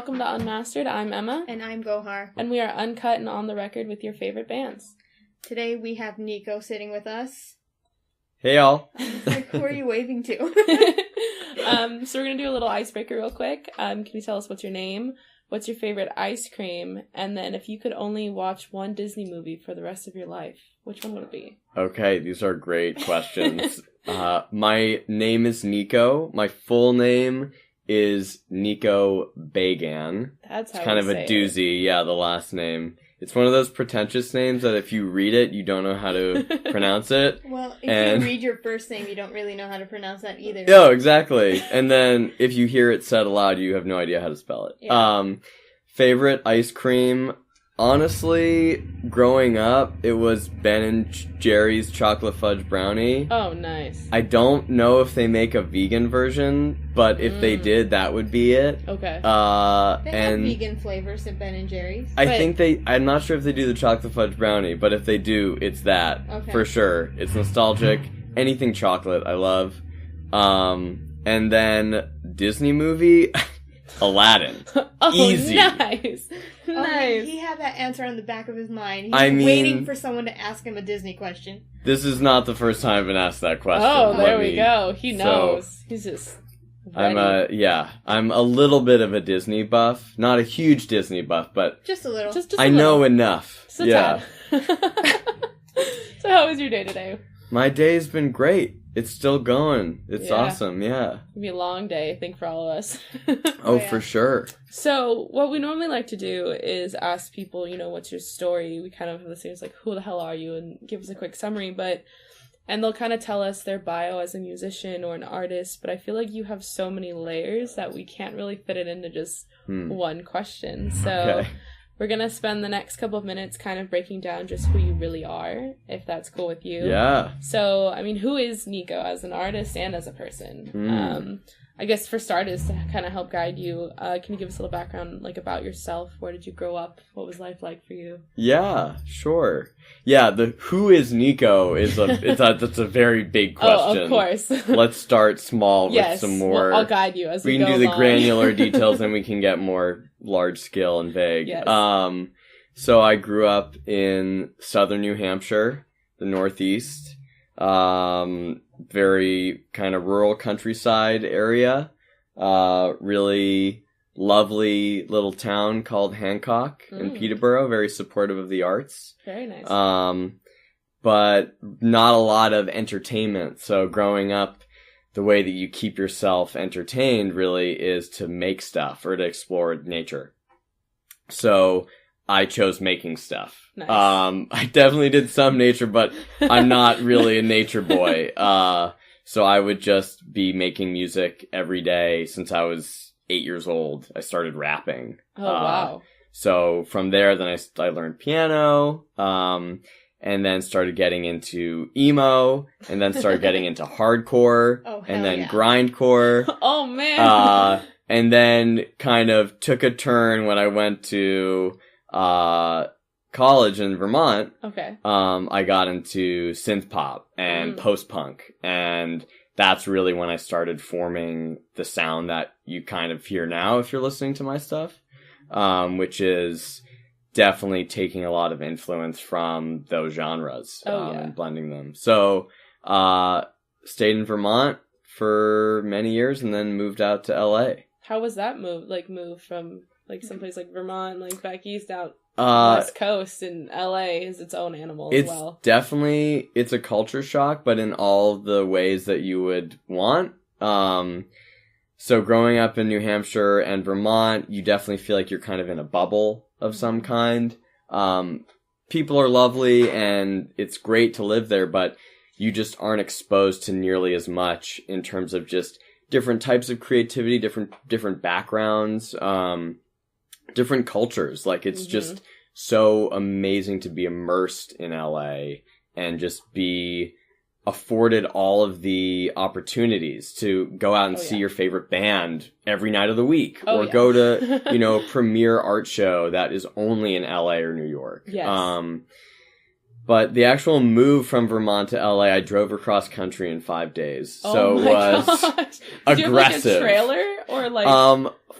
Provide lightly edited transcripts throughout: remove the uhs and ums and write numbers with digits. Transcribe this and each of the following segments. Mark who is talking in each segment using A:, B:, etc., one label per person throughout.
A: welcome to Unmastered. I'm Emma.
B: And I'm Gohar.
A: And we are uncut and on the record with your favorite bands.
B: Today we have Nyiko sitting with us.
C: Hey, y'all.
B: Who are you waving to?
A: So we're going to do a little icebreaker real quick. Can you tell us what's your name? What's your favorite ice cream? And then if you could only watch one Disney movie for the rest of your life, which one would it be?
C: Okay, these are great questions. My name is Nyiko. My full name is Nyiko Bagan.
A: That's how
C: it's kind of a doozy. Yeah, the last name. It's one of those pretentious names that if you read it, you don't know how to pronounce it.
B: Well, if you read your first name, you don't really know how to pronounce that either.
C: No, exactly. And then if you hear it said aloud, you have no idea how to spell it.
B: Yeah.
C: Favorite ice cream? Honestly, growing up, it was Ben & Jerry's chocolate fudge brownie.
A: Oh, nice.
C: I don't know if they make a vegan version, but if they did, that would be it.
A: Okay.
B: They have vegan flavors at Ben & Jerry's.
C: I'm not sure if they do the chocolate fudge brownie, but if they do, it's that. Okay. For sure. It's nostalgic. Anything chocolate, I love. And then Disney movie, Aladdin.
A: Oh,
C: easy.
A: Nice. Nice.
B: He had that answer on the back of his mind. He's waiting for someone to ask him a Disney question.
C: This is not the first time I've been asked that question.
A: Oh, there we go. He knows. So, he's just ready.
C: I'm a little bit of a Disney buff. Not a huge Disney buff, but
B: just a little.
A: Just
C: I know enough.
A: Just yeah. So how was your day today?
C: My day's been great. It's still going. It's awesome, yeah.
A: It'll be a long day, I think, for all of us.
C: Oh, yeah. For sure.
A: So, what we normally like to do is ask people, what's your story? We kind of have the same, like, who the hell are you? And give us a quick summary, and they'll kind of tell us their bio as a musician or an artist, but I feel like you have so many layers that we can't really fit it into just one question. So, we're going to spend the next couple of minutes kind of breaking down just who you really are, if that's cool with you.
C: Yeah.
A: So, who is Nyiko as an artist and as a person? I guess for starters, to kind of help guide you, can you give us a little background, about yourself? Where did you grow up? What was life like for you?
C: Yeah, sure. Yeah, the who is Nyiko that's a very big question.
A: Oh, of course.
C: Let's start small with some more.
A: Well, I'll guide you as we go
C: can do
A: along.
C: The granular details, then we can get more large scale and vague.
A: Yes.
C: So I grew up in southern New Hampshire, the Northeast. Very kind of rural countryside area. Really lovely little town called Hancock in Peterborough. Very supportive of the arts.
A: Very nice.
C: But not a lot of entertainment. So growing up, the way that you keep yourself entertained really is to make stuff or to explore nature. So I chose making stuff.
A: Nice.
C: I definitely did some nature, but I'm not really a nature boy. So I would just be making music every day since I was 8 years old. I started rapping.
A: Oh, wow.
C: So from there, then I learned piano, and then started getting into emo, and then started getting into hardcore, and then grindcore.
A: Oh, man.
C: And then kind of took a turn when I went to college in Vermont.
A: Okay.
C: I got into synth pop and post-punk, and that's really when I started forming the sound that you kind of hear now if you're listening to my stuff, which is definitely taking a lot of influence from those genres and blending them. So stayed in Vermont for many years and then moved out to LA.
A: How was that move from someplace like Vermont, back east out West Coast, and LA is its own animal as well?
C: It's a culture shock, but in all the ways that you would want. So growing up in New Hampshire and Vermont, you definitely feel like you're kind of in a bubble of some kind. People are lovely and it's great to live there, but you just aren't exposed to nearly as much in terms of just different types of creativity, different backgrounds, different cultures. It's just so amazing to be immersed in LA and just be afforded all of the opportunities to go out and see your favorite band every night of the week go to, a premiere art show that is only in LA or New York.
A: Yes.
C: But the actual move from Vermont to LA, I drove across country in 5 days. So it was
A: gosh.
C: aggressive.
A: Did you have a trailer or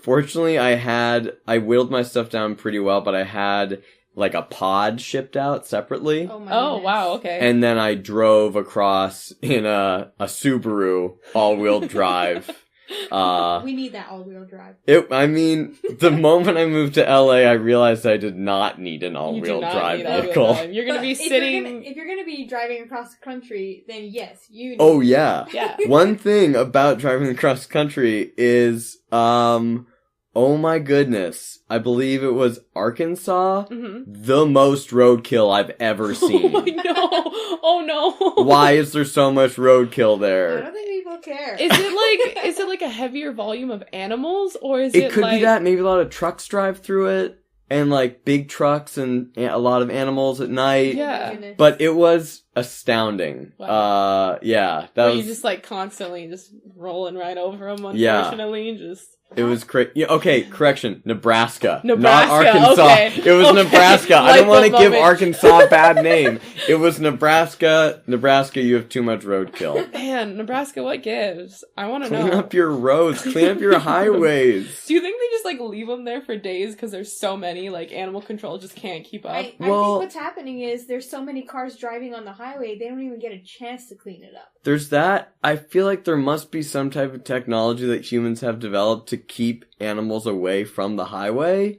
C: Fortunately, I whittled my stuff down pretty well, but I had like a pod shipped out separately.
A: Oh wow, okay.
C: And then I drove across in a Subaru all-wheel drive.
B: We need that all-wheel drive.
C: The moment I moved to LA, I realized I did not need an all-wheel drive vehicle.
A: You're gonna be sitting...
B: If you're gonna be driving across the country, then yes, you need...
C: Oh, yeah.
A: Yeah.
C: One thing about driving across the country is, oh my goodness. I believe it was Arkansas. Mm-hmm. The most roadkill I've ever seen.
A: Oh no.
C: Why is there so much roadkill there?
B: I don't think people care.
A: Is it like a heavier volume of animals, or is it
C: could
A: like...
C: be that. Maybe a lot of trucks drive through it. And, like, big trucks and a lot of animals at night.
A: Yeah.
C: But it was astounding.
A: Wow.
C: Yeah.
A: You just, like, constantly just rolling right over them, unfortunately.
C: Yeah. It was crazy. Yeah, okay, correction. Nebraska. Not
A: Nebraska,
C: Arkansas.
A: okay.
C: It was Nebraska. I don't want to give Arkansas a bad name. It was Nebraska. Nebraska, you have too much roadkill.
A: Man, Nebraska, what gives? I want to know.
C: Clean up your roads. Clean up your highways.
A: Do you think they just, like, leave them there for days because there's so many, like, animal control just can't keep up?
B: I think what's happening is there's so many cars driving on the highway, they don't even get a chance to clean it up.
C: There's that. I feel like there must be some type of technology that humans have developed to keep animals away from the highway,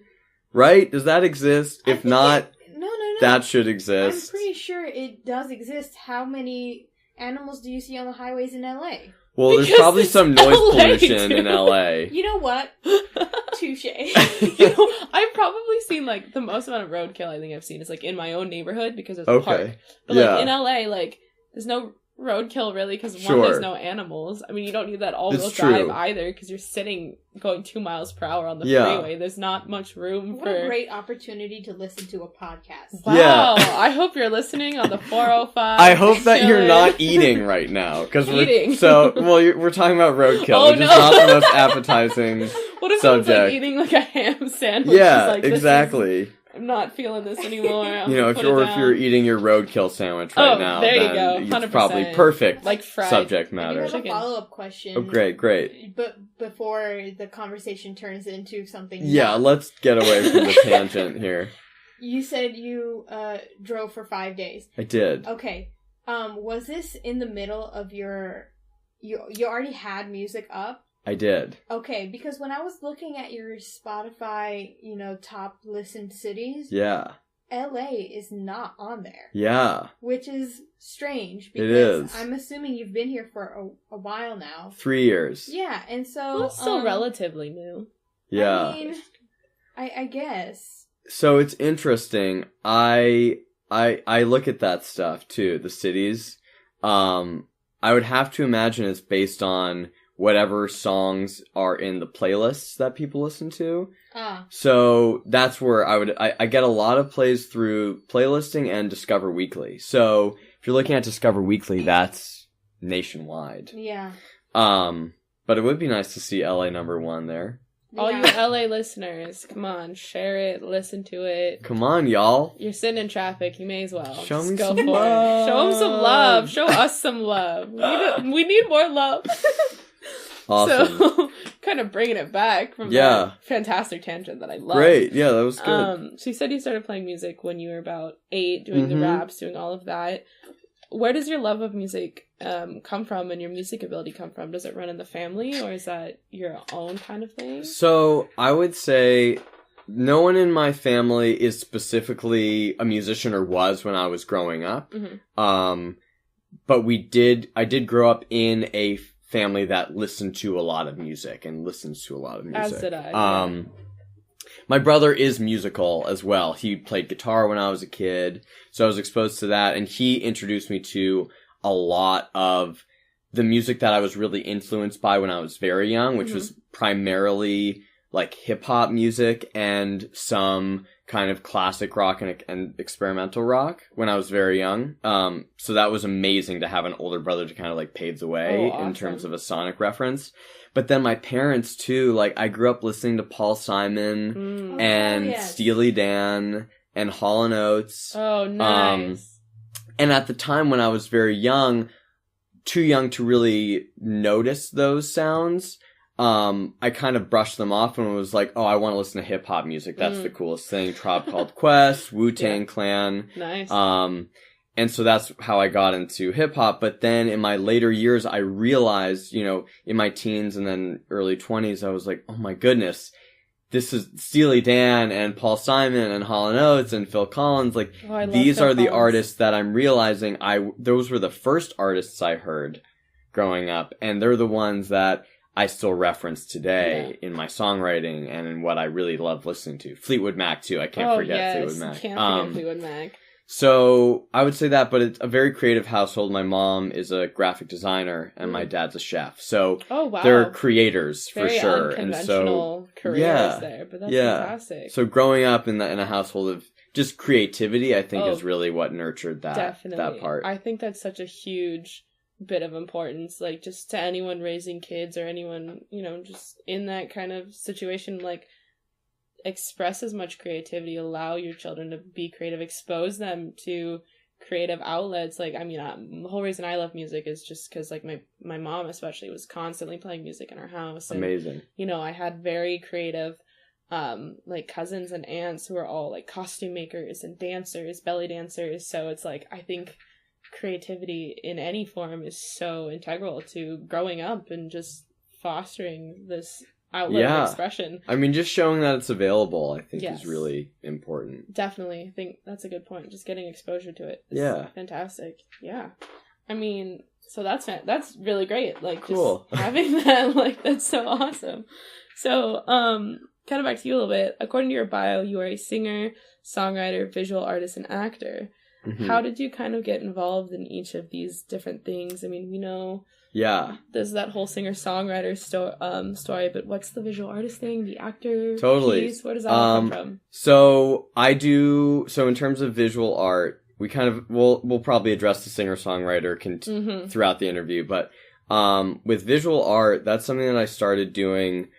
C: right? Does that exist? If not,
B: no.
C: That should exist.
B: I'm pretty sure it does exist. How many animals do you see on the highways in LA?
C: Well, there's probably some noise pollution in LA.
B: You know what? Touche.
A: I've probably seen, like, the most amount of roadkill I think I've seen is, like, in my own neighborhood because there's a park. But, like, in LA, like, there's no roadkill really because one, there's no animals. I mean, you don't need that all-wheel drive either because you're sitting going 2 miles per hour on the freeway. There's not much room
B: What a great opportunity to listen to a podcast.
A: Wow.
C: Yeah.
A: I hope you're listening on the 405.
C: I hope that you're not eating right now because we're talking about roadkill, which is not the most appetizing
A: what if
C: subject.
A: Someone's like eating like a ham sandwich?
C: Yeah,
A: like,
C: exactly.
A: I'm not feeling this anymore.
C: If you're eating your roadkill sandwich right now,
A: there you go. 100%.
C: It's probably perfect,
A: like fried
C: subject matter.
B: I have a follow-up question.
C: Oh, great.
B: But before the conversation turns into something...
C: Yeah, let's get away from the tangent here.
B: You said you drove for 5 days.
C: I did.
B: Okay. Was this in the middle of your... You already had music up?
C: I did.
B: Okay, because when I was looking at your Spotify, top listened cities, LA is not on there.
C: Yeah.
B: Which is strange because
C: it is.
B: I'm assuming you've been here for a while now.
C: 3 years.
B: Yeah, and so
A: well, it's still relatively new.
C: Yeah.
B: I mean, I guess.
C: So it's interesting. I look at that stuff too, the cities. I would have to imagine it's based on whatever songs are in the playlists that people listen to. So that's where I get a lot of plays through playlisting and Discover Weekly. So if you're looking at Discover Weekly, that's nationwide.
B: Yeah.
C: But it would be nice to see LA #1 there.
A: All you LA listeners, come on, share it, listen to it.
C: Come on, y'all.
A: You're sitting in traffic, you may as well.
C: Show me
A: go
C: some
A: for
C: love.
A: It. Show them some love. Show us some love. We need more love.
C: Awesome.
A: So, kind of bringing it back from that fantastic tangent that I love.
C: Great, yeah, that was good.
A: So you said you started playing music when you were about 8, doing the raps, doing all of that. Where does your love of music come from and your music ability come from? Does it run in the family or is that your own kind of thing? So
C: I would say no one in my family is specifically a musician or was when I was growing up. Mm-hmm. But I did grow up in a family that listened to a lot of music and listens to a lot of music.
A: As did I.
C: My brother is musical as well. He played guitar when I was a kid, so I was exposed to that, and he introduced me to a lot of the music that I was really influenced by when I was very young, which was primarily like hip-hop music and some kind of classic rock and experimental rock when I was very young. So that was amazing to have an older brother to kind of like pave the way in terms of a sonic reference. But then my parents too, like I grew up listening to Paul Simon and Steely Dan and Hall & Oates.
A: Oh, nice.
C: And at the time when I was very young, too young to really notice those sounds, I kind of brushed them off and was like, oh, I want to listen to hip-hop music. That's the coolest thing. Tribe Called Quest, Wu-Tang Clan.
A: Nice.
C: And so that's how I got into hip-hop. But then in my later years, I realized, you know, in my teens and then early 20s, I was like, oh my goodness, this is Steely Dan and Paul Simon and Hall & Oates and Phil Collins. Like, these are the artists that I'm realizing those were the first artists I heard growing up. And they're the ones that I still reference today in my songwriting and in what I really love listening to. Fleetwood Mac, too. I can't forget Fleetwood Mac.
A: Can't forget Fleetwood Mac.
C: So I would say that, but it's a very creative household. My mom is a graphic designer and my dad's a chef. So they're creators for sure.
A: And so careers there, but that's fantastic.
C: So growing up in a household of just creativity, I think is really what nurtured that part.
A: I think that's such a huge bit of importance, like just to anyone raising kids or anyone, you know, just in that kind of situation, like express as much creativity, allow your children to be creative, expose them to creative outlets. Like, I mean, the whole reason I love music is just because, like, my mom especially was constantly playing music in our house. And,
C: amazing.
A: You know, I had very creative, like, cousins and aunts who were all, like, costume makers and dancers, belly dancers. So it's, like, I think creativity in any form is so integral to growing up and just fostering this outlet of expression.
C: I mean, just showing that it's available, I think, is really important.
A: Definitely. I think that's a good point. Just getting exposure to it is fantastic. Yeah. I mean, so that's really great. Like, just having that, like, that's so awesome. So, kind of back to you a little bit. According to your bio, you are a singer, songwriter, visual artist, and actor. Mm-hmm. How did you kind of get involved in each of these different things? I mean, we know there's that whole singer-songwriter story, but what's the visual artist thing, the actor piece? Where does that all come from?
C: So in terms of visual art, we kind of, we'll probably address the singer-songwriter throughout the interview, but with visual art, that's something that I started doing.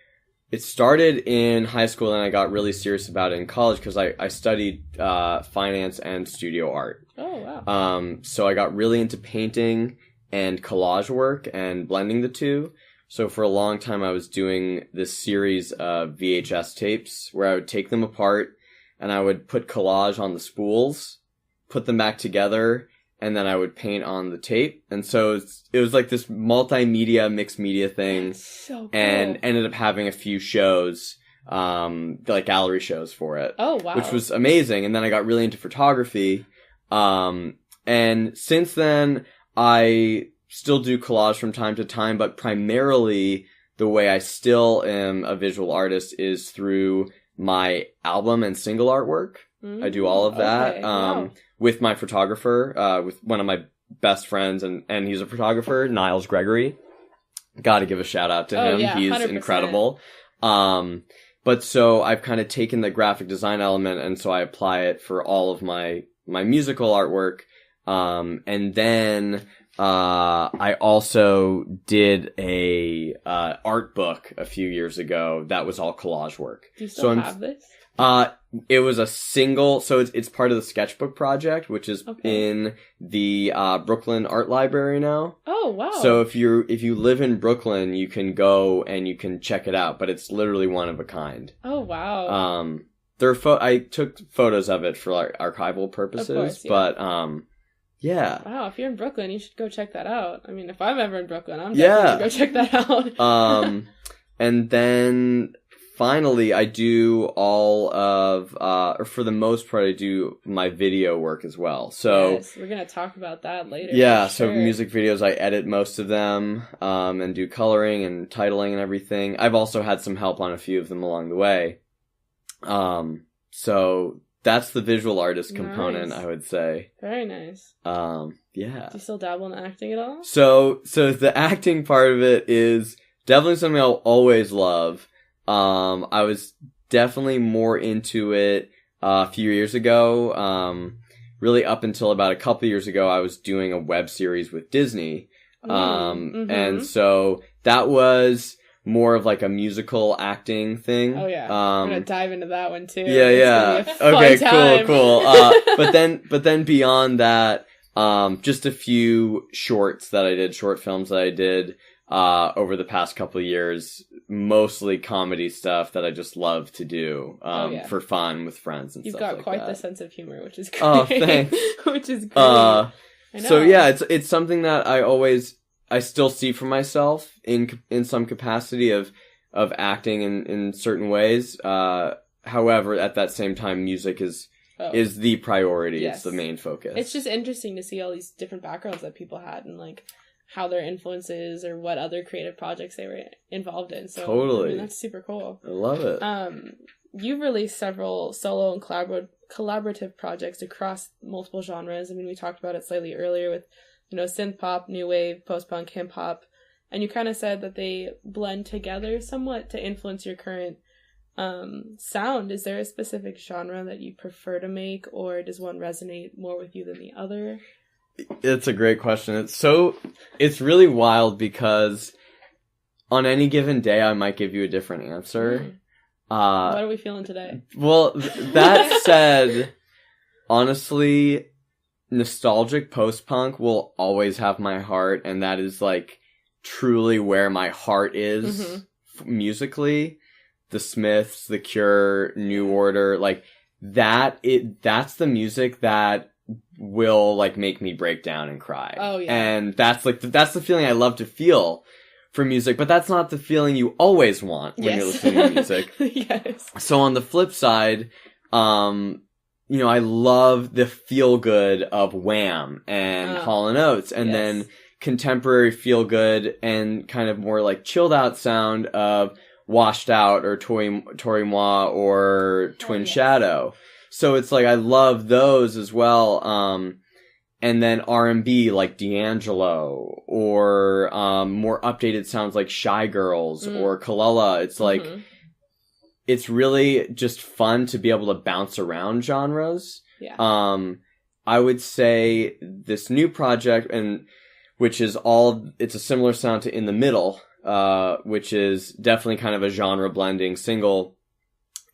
C: It started in high school, and I got really serious about it in college because I studied finance and studio art.
A: Oh, wow.
C: So I got really into painting and collage work and blending the two. So for a long time, I was doing this series of VHS tapes where I would take them apart and I would put collage on the spools, put them back together, and then I would paint on the tape. And so it was like this multimedia, mixed media thing.
A: That's so cool.
C: And ended up having a few shows, like gallery shows for it.
A: Oh, wow.
C: Which was amazing. And then I got really into photography. And since then, I still do collage from time to time, but primarily the way I still am a visual artist is through my album and single artwork. I do all of that.
A: Wow.
C: With my photographer, with one of my best friends, and he's a photographer, Niles Gregory. Gotta give a shout out to him.
A: Yeah,
C: he's
A: 100%.
C: Incredible. But so I've kind of taken the graphic design element, and so I apply it for all of my musical artwork. And then, I also did a, art book a few years ago that was all collage work.
A: Do you still have this?
C: It was a single, so it's part of the sketchbook project, which is in the, Brooklyn Art Library now.
A: Oh, wow.
C: So if you live in Brooklyn, you can go and you can check it out, but it's literally one of a kind.
A: Oh, wow.
C: I took photos of it for like archival purposes, of course, but, yeah.
A: Wow, if you're in Brooklyn, you should go check that out. I mean, if I'm ever in Brooklyn, I'm definitely gonna go check that out.
C: And then finally, I do all of, or for the most part, I do my video work as well. So
A: yes, we're gonna talk about that later.
C: Yeah, so music videos, I edit most of them, and do coloring and titling and everything. I've also had some help on a few of them along the way. So that's the visual artist component, I would say.
A: Very nice.
C: Yeah.
A: Do you still dabble in acting at all?
C: So the acting part of it is definitely something I'll always love. I was definitely more into it a few years ago. Really up until about a couple years ago, I was doing a web series with Disney. And so that was more of like a musical acting thing.
A: Oh yeah. I'm gonna dive into that one too.
C: Yeah. Okay, cool. But then beyond that, just a few short films that I did. over the past couple of years, mostly comedy stuff that I just love to do for fun with friends and
A: You've
C: stuff like that.
A: You've got quite the sense of humor, which is great.
C: Oh, thanks.
A: Which is great. I know.
C: So yeah, it's something that I still see for myself in some capacity of acting in certain ways. However, at that same time, music is the priority. Yes. It's the main focus.
A: It's just interesting to see all these different backgrounds that people had and like how their influences or what other creative projects they were involved in. So
C: totally.
A: I mean, that's super cool.
C: I love it.
A: You've released several solo and collaborative projects across multiple genres. I mean, we talked about it slightly earlier with, synth pop, new wave, post-punk, hip hop. And you kind of said that they blend together somewhat to influence your current sound. Is there a specific genre that you prefer to make, or does one resonate more with you than the other?
C: It's a great question. It's really wild because on any given day I might give you a different answer.
A: What are we feeling today?
C: Well, that said, honestly, nostalgic post-punk will always have my heart, and that is like truly where my heart is musically. The Smiths, The Cure, New Order, like that's the music that will like make me break down and cry.
A: Oh yeah.
C: And that's the feeling I love to feel for music, but that's not the feeling you always want when you're listening to music.
A: Yes.
C: So on the flip side, I love the feel good of Wham and Hall & Oates, and then contemporary feel good and kind of more like chilled out sound of Washed Out or Tori Moi or Twin Shadow. So it's like I love those as well. And then R&B like D'Angelo or more updated sounds like Shy Girls or Kalala. It's like it's really just fun to be able to bounce around genres.
A: Yeah.
C: I would say this new project, and which is it's a similar sound to In the Middle, which is definitely kind of a genre blending single,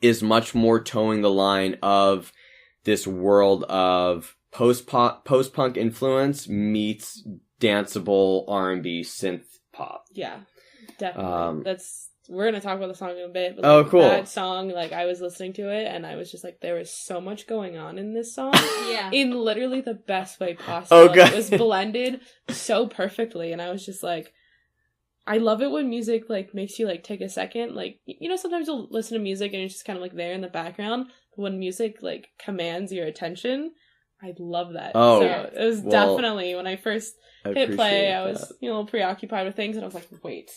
C: is much more towing the line of this world of post-punk influence meets danceable R&B synth pop.
A: Yeah, definitely. We're going to talk about the song in a bit. But
C: cool.
A: That song, I was listening to it and I was just like, there was so much going on in this song.
B: Yeah.
A: In literally the best way possible.
C: Okay.
A: It was blended so perfectly, and I was just like, I love it when music makes you take a second. Sometimes you'll listen to music and it's just kind of there in the background. But when music commands your attention, I love that.
C: Oh,
A: so it was definitely when I first hit play, I was a little preoccupied with things, and I was like, wait.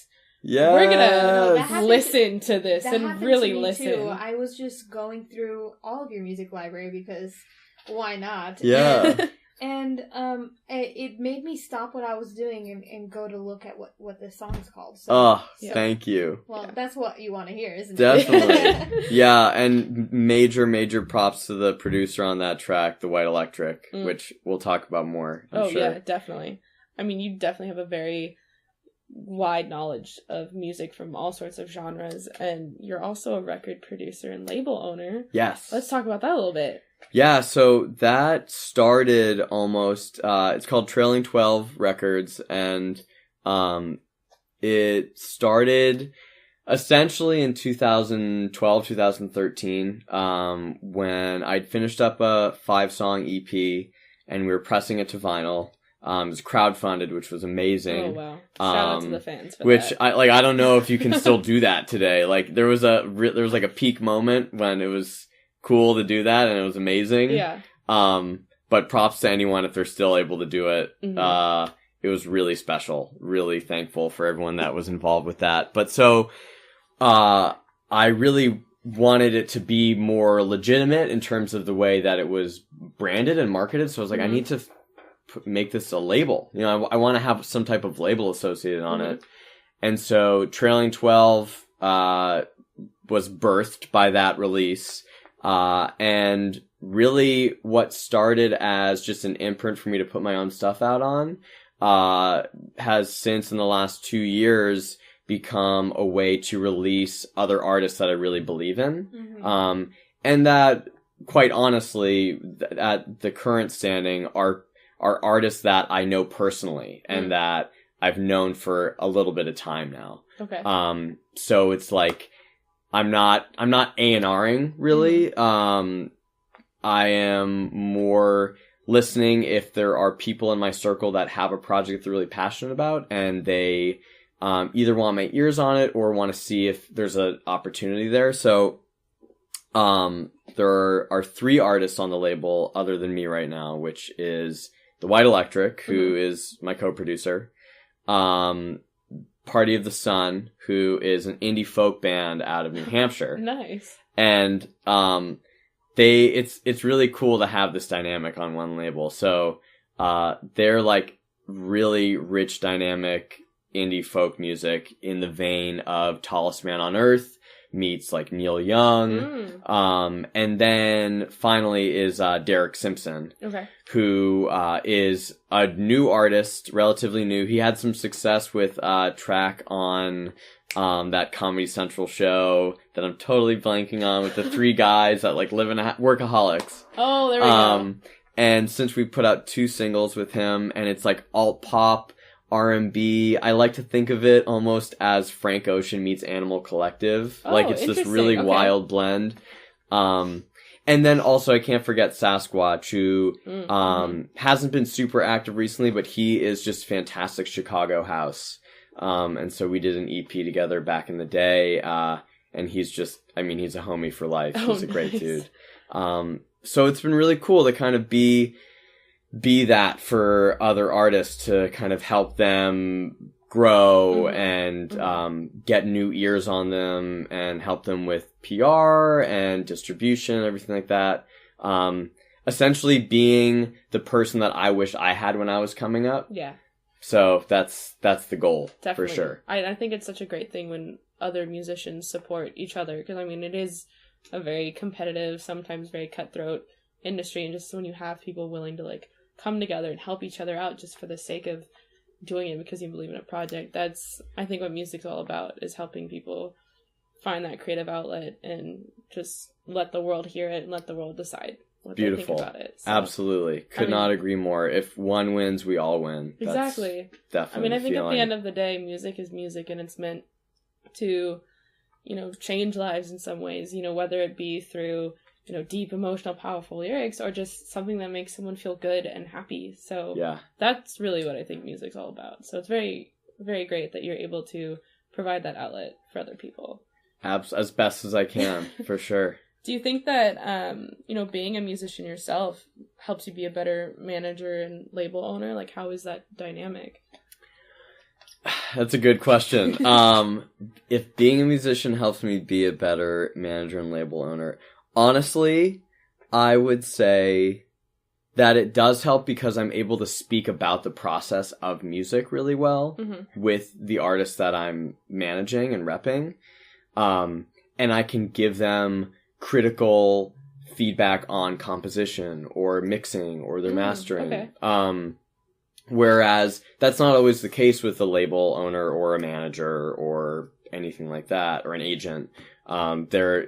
C: Yeah,
A: we're gonna listen to this and really listen.
B: Too. I was just going through all of your music library because why not?
C: Yeah.
B: And it made me stop what I was doing and go to look at what this song's called. So,
C: thank you.
B: Well, that's what you want to hear, isn't it?
C: Definitely. Yeah, and major props to the producer on that track, The White Electric, which we'll talk about more, I'm sure.
A: Yeah, definitely. I mean, you definitely have a very wide knowledge of music from all sorts of genres, and you're also a record producer and label owner.
C: Yes.
A: Let's talk about that a little bit.
C: Yeah, so that started almost, it's called Trailing 12 Records, and it started essentially in 2012, 2013, when I'd finished up a 5-song EP, and we were pressing it to vinyl. It was crowdfunded, which was amazing.
A: Oh, wow. Shout out to the fans for
C: which
A: that.
C: I don't know if you can still do that today. There was a peak moment when it was cool to do that, and it was amazing.
A: Yeah.
C: But props to anyone if they're still able to do it. Mm-hmm. It was really special. Really thankful for everyone that was involved with that. But so, I really wanted it to be more legitimate in terms of the way that it was branded and marketed. So I was like, I need to make this a label. I want to have some type of label associated on it. And so Trailing 12 was birthed by that release. And really what started as just an imprint for me to put my own stuff out on has since in the last 2 years become a way to release other artists that I really believe in. And that, quite honestly, at the current standing are artists that I know personally and that I've known for a little bit of time now.
A: Okay.
C: So it's like I'm not A&Ring really.
A: Mm-hmm.
C: I am more listening if there are people in my circle that have a project they're really passionate about, and they either want my ears on it or want to see if there's an opportunity there. So there are 3 artists on the label other than me right now, which is the White Electric, who is my co-producer, Party of the Sun, who is an indie folk band out of New Hampshire.
A: Nice.
C: And it's really cool to have this dynamic on one label. So they're like really rich, dynamic indie folk music in the vein of Tallest Man on Earth meets like Neil Young. And then finally is Derek Simpson, who is a new artist, relatively new. He had some success with a track on that Comedy Central show that I'm totally blanking on, with the 3 guys that like live in workaholics.
A: Oh, there we go.
C: And since we put out 2 singles with him, and it's like alt pop, R&B, I like to think of it almost as Frank Ocean meets Animal Collective. Like it's this really wild blend. And then also I can't forget Sasquatch, who hasn't been super active recently, but he is just fantastic Chicago house. And so we did an EP together back in the day. And he's just, I mean, he's a homie for life. He's a great dude. So it's been really cool to kind of be that for other artists, to kind of help them grow and get new ears on them and help them with PR and distribution, everything like that. Essentially being the person that I wish I had when I was coming up.
A: Yeah.
C: So that's the goal.
A: Definitely.
C: For sure.
A: I think it's such a great thing when other musicians support each other, because I mean it is a very competitive, sometimes very cutthroat industry, and just when you have people willing to like come together and help each other out just for the sake of doing it because you believe in a project, that's I think what music's all about, is helping people find that creative outlet and just let the world hear it and let the world decide what they think about it. So,
C: absolutely. Could not agree more. If one wins, we all win.
A: Exactly.
C: That's definitely
A: I mean, I think at the end of the day, music is music, and it's meant to, you know, change lives in some ways, you know, whether it be through, you know, deep, emotional, powerful lyrics, or just something that makes someone feel good and happy. So that's really what I think music's all about. So it's very, very great that you're able to provide that outlet for other people.
C: As best as I can, for sure.
A: Do you think that, you know, being a musician yourself helps you be a better manager and label owner? Like, how is that dynamic?
C: That's a good question. If being a musician helps me be a better manager and label owner, honestly, I would say that it does help, because I'm able to speak about the process of music really well with the artists that I'm managing and repping. And I can give them critical feedback on composition or mixing or their mastering. Whereas that's not always the case with a label owner or a manager or anything like that, or an agent. You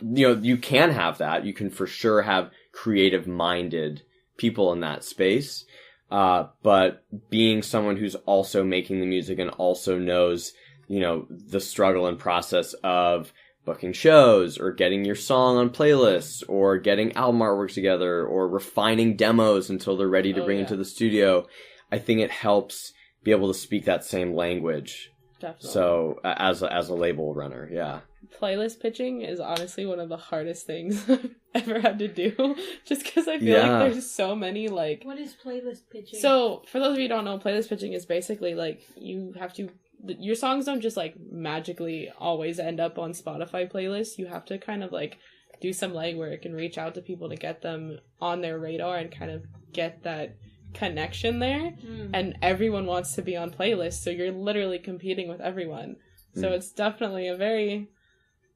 C: know, you can have that. You can for sure have creative-minded people in that space. But being someone who's also making the music and also knows, you know, the struggle and process of booking shows or getting your song on playlists or getting album artwork together or refining demos until they're ready to bring into the studio, I think it helps be able to speak that same language.
A: Definitely.
C: So as a label runner,
A: playlist pitching is honestly one of the hardest things I've ever had to do, just because I feel like there's so many, like...
B: What is playlist pitching?
A: So, for those of you who don't know, playlist pitching is basically, like, you have to... Your songs don't just, like, magically always end up on Spotify playlists. You have to kind of, like, do some legwork and reach out to people to get them on their radar and kind of get that connection there. And everyone wants to be on playlists, so you're literally competing with everyone. So it's definitely a very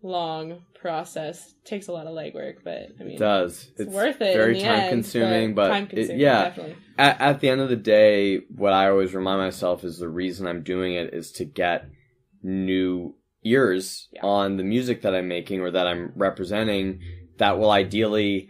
A: long process. Takes a lot of legwork, but I mean, it does. It's worth it. Very time consuming, but
C: definitely. At the end of the day, what I always remind myself is the reason I'm doing it is to get new ears on the music that I'm making or that I'm representing, that will ideally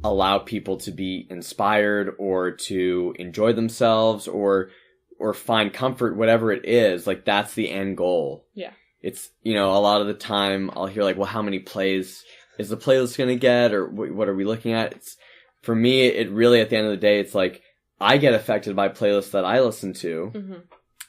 C: allow people to be inspired or to enjoy themselves or or find comfort, whatever it is, like, that's the end goal.
A: Yeah.
C: It's, you know, a lot of the time I'll hear like, well, how many plays is the playlist going to get, or what are we looking at? It's, for me, it really, at the end of the day, it's like, I get affected by playlists that I listen to. Mm-hmm.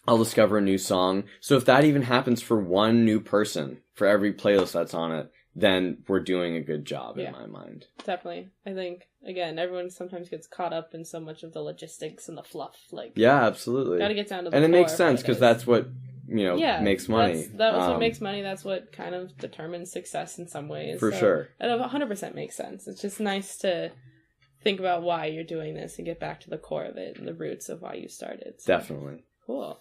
C: I'll discover a new song. So if that even happens for one new person for every playlist that's on it, then we're doing a good job in my mind.
A: Definitely. I think, again, everyone sometimes gets caught up in so much of the logistics and the fluff. Like,
C: yeah, absolutely.
A: Gotta get down to the
C: And it
A: core
C: makes sense because that's what, you know, makes money.
A: That's what makes money. That's what kind of determines success in some ways.
C: For sure.
A: It 100% makes sense. It's just nice to think about why you're doing this and get back to the core of it and the roots of why you started. So.
C: Definitely.
A: Cool.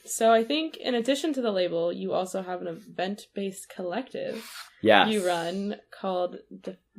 A: So I think in addition to the label, you also have an event-based collective you run called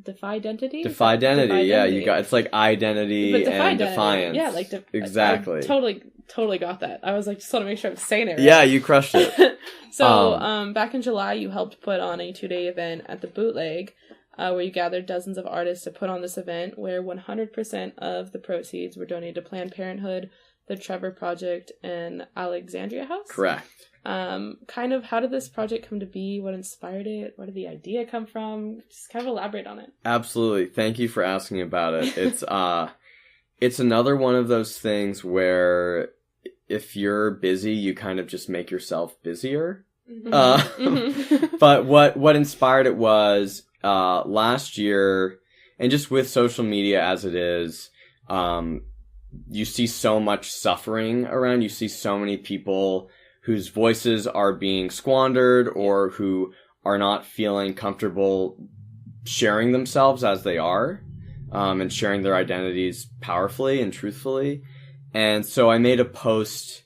A: Defy Identity?
C: Defy Identity, yeah. You got, it's like identity and defiance.
A: Yeah, like
C: exactly.
A: I totally got that. I was like, just want to make sure I'm saying it right.
C: Yeah, you crushed it.
A: So, back in July, you helped put on a 2-day event at the Bootleg, where you gathered dozens of artists to put on this event, where 100% of the proceeds were donated to Planned Parenthood, the Trevor Project, and Alexandria House.
C: Correct.
A: Kind of, how did this project come to be? What inspired it? Where did the idea come from? Just kind of elaborate on it.
C: Absolutely. Thank you for asking about it. It's another one of those things where if you're busy, you kind of just make yourself busier. Mm-hmm. But what inspired it was last year, and just with social media as it is, you see so much suffering around. You see so many people whose voices are being squandered or who are not feeling comfortable sharing themselves as they are, and sharing their identities powerfully and truthfully. And so I made a post,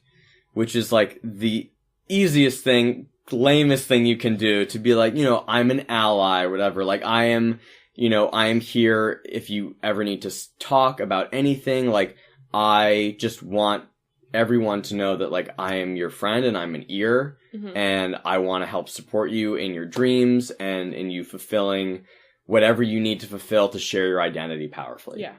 C: which is like the easiest thing, lamest thing you can do, to be like, you know, I'm an ally or whatever. Like, I am here if you ever need to talk about anything. Like, I just want everyone to know that, like, I am your friend and I'm an ear, and I want to help support you in your dreams and in you fulfilling whatever you need to fulfill to share your identity powerfully.
A: Yeah.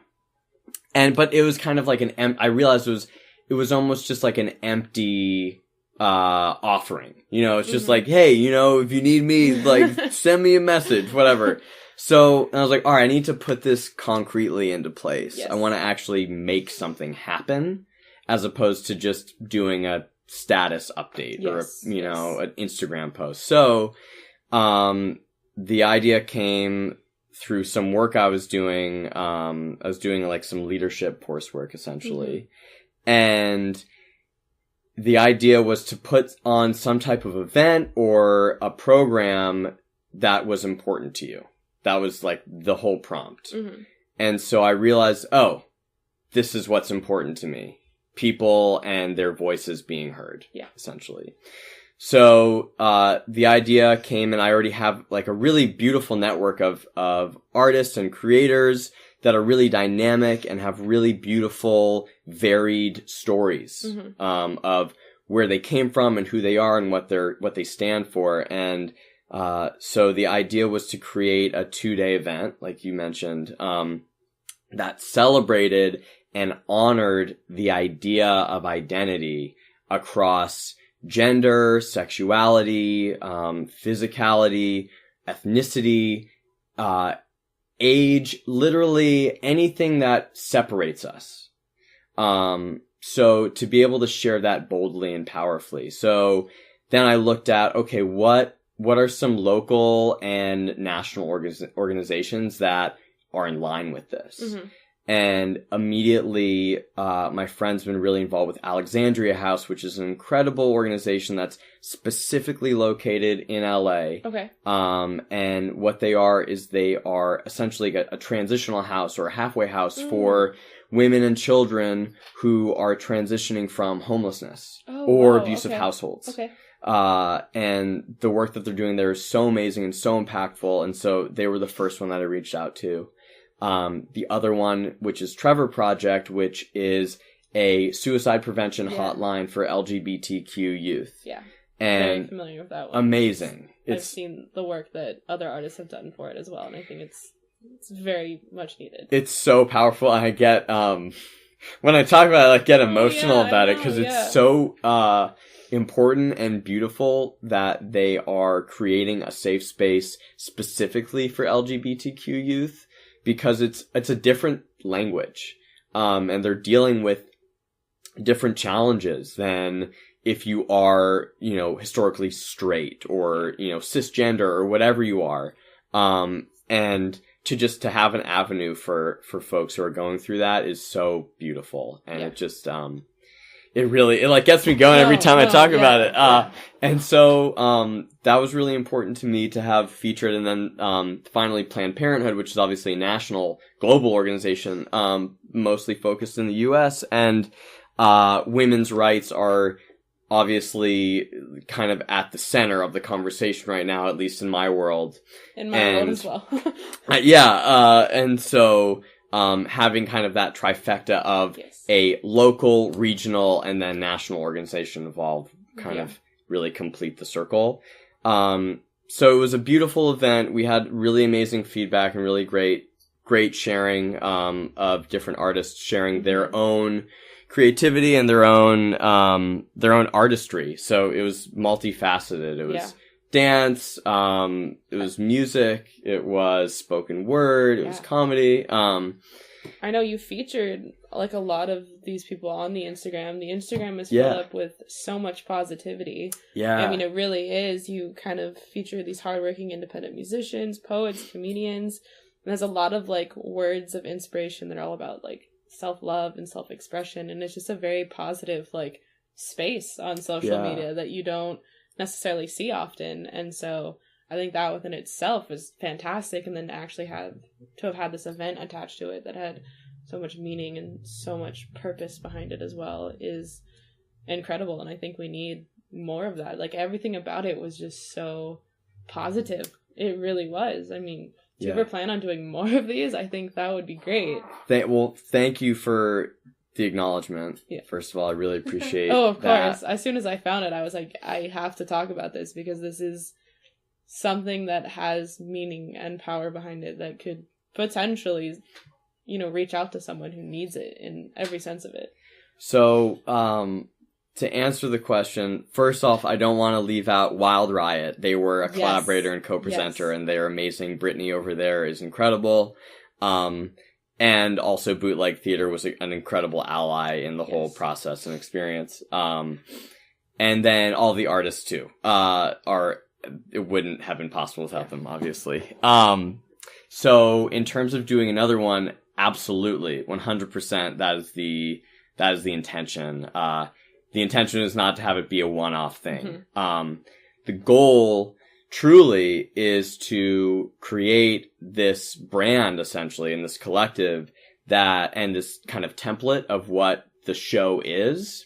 C: But it was kind of like I realized it was almost just like an empty offering. You know, it's just like, hey, you know, if you need me, like, send me a message, whatever. So I was like, all right, I need to put this concretely into place. Yes. I want to actually make something happen, as opposed to just doing a status update or, an Instagram post. So the idea came through some work I was doing. I was doing like some leadership coursework, essentially. And the idea was to put on some type of event or a program that was important to you. That was like the whole prompt. And so I realized, oh, this is what's important to me. People and their voices being heard, essentially. So the idea came, and I already have like a really beautiful network of artists and creators that are really dynamic and have really beautiful, varied stories of where they came from and who they are and what they stand for. And so the idea was to create a 2-day event, like you mentioned, that celebrated and honored the idea of identity across gender, sexuality, physicality, ethnicity, age, literally anything that separates us. So to be able to share that boldly and powerfully. So then I looked at, okay, what are some local and national organizations that are in line with this? And immediately, my friend's been really involved with Alexandria House, which is an incredible organization that's specifically located in LA.
A: Okay.
C: And what they are essentially a transitional house or a halfway house for women and children who are transitioning from homelessness or abusive households.
A: Okay.
C: And the work that they're doing there is so amazing and so impactful. And so they were the first one that I reached out to. The other one, which is Trevor Project, which is a suicide prevention hotline for LGBTQ youth.
A: Yeah.
C: And
A: very familiar with that one.
C: Amazing.
A: I've seen the work that other artists have done for it as well, and I think it's very much needed.
C: It's so powerful. I get, when I talk about it, I like, get emotional about it, because it's so important and beautiful that they are creating a safe space specifically for LGBTQ youth, because it's a different language, and they're dealing with different challenges than if you are, you know, historically straight or, you know, cisgender or whatever you are. And to have an avenue for folks who are going through that is so beautiful. And it just, it really, like gets me going every time I talk about it. And so, that was really important to me to have featured. And then, finally Planned Parenthood, which is obviously a national, global organization, mostly focused in the US, and, women's rights are obviously kind of at the center of the conversation right now, at least in my world.
A: In my world as well.
C: And so, having kind of that trifecta of a local, regional, and then national organization involved kind of really complete the circle. So it was a beautiful event. We had really amazing feedback and really great sharing, of different artists sharing their own creativity and their own artistry. So it was multifaceted. It was dance, it was music, it was spoken word, it was comedy.
A: I know you featured like a lot of these people on the Instagram. The Instagram is filled up with so much positivity. Yeah. I mean, it really is. You kind of feature these hardworking independent musicians, poets, comedians. And there's a lot of like words of inspiration that are all about like self-love and self-expression, and it's just a very positive like space on social media that you don't necessarily see often. And so I think that within itself is fantastic, and then to actually have had this event attached to it that had so much meaning and so much purpose behind it as well is incredible. And I think we need more of that. Like everything about it was just so positive. It really was. I mean, do you ever plan on doing more of these? I think that would be great.
C: Thank you for the acknowledgement. Yeah. First of all, I really appreciate
A: of course. As soon as I found it, I was like, I have to talk about this, because this is something that has meaning and power behind it that could potentially, you know, reach out to someone who needs it in every sense of it.
C: So, to answer the question, first off, I don't want to leave out Wild Riot. They were a collaborator and co-presenter, and they're amazing. Brittany over there is incredible. And also Bootleg Theater was an incredible ally in the whole process and experience. And then all the artists too, it wouldn't have been possible without them, obviously. So in terms of doing another one, absolutely, 100%, that is the intention. The intention is not to have it be a one-off thing. Mm-hmm. The goal truly is to create this brand, essentially, and this collective and this kind of template of what the show is,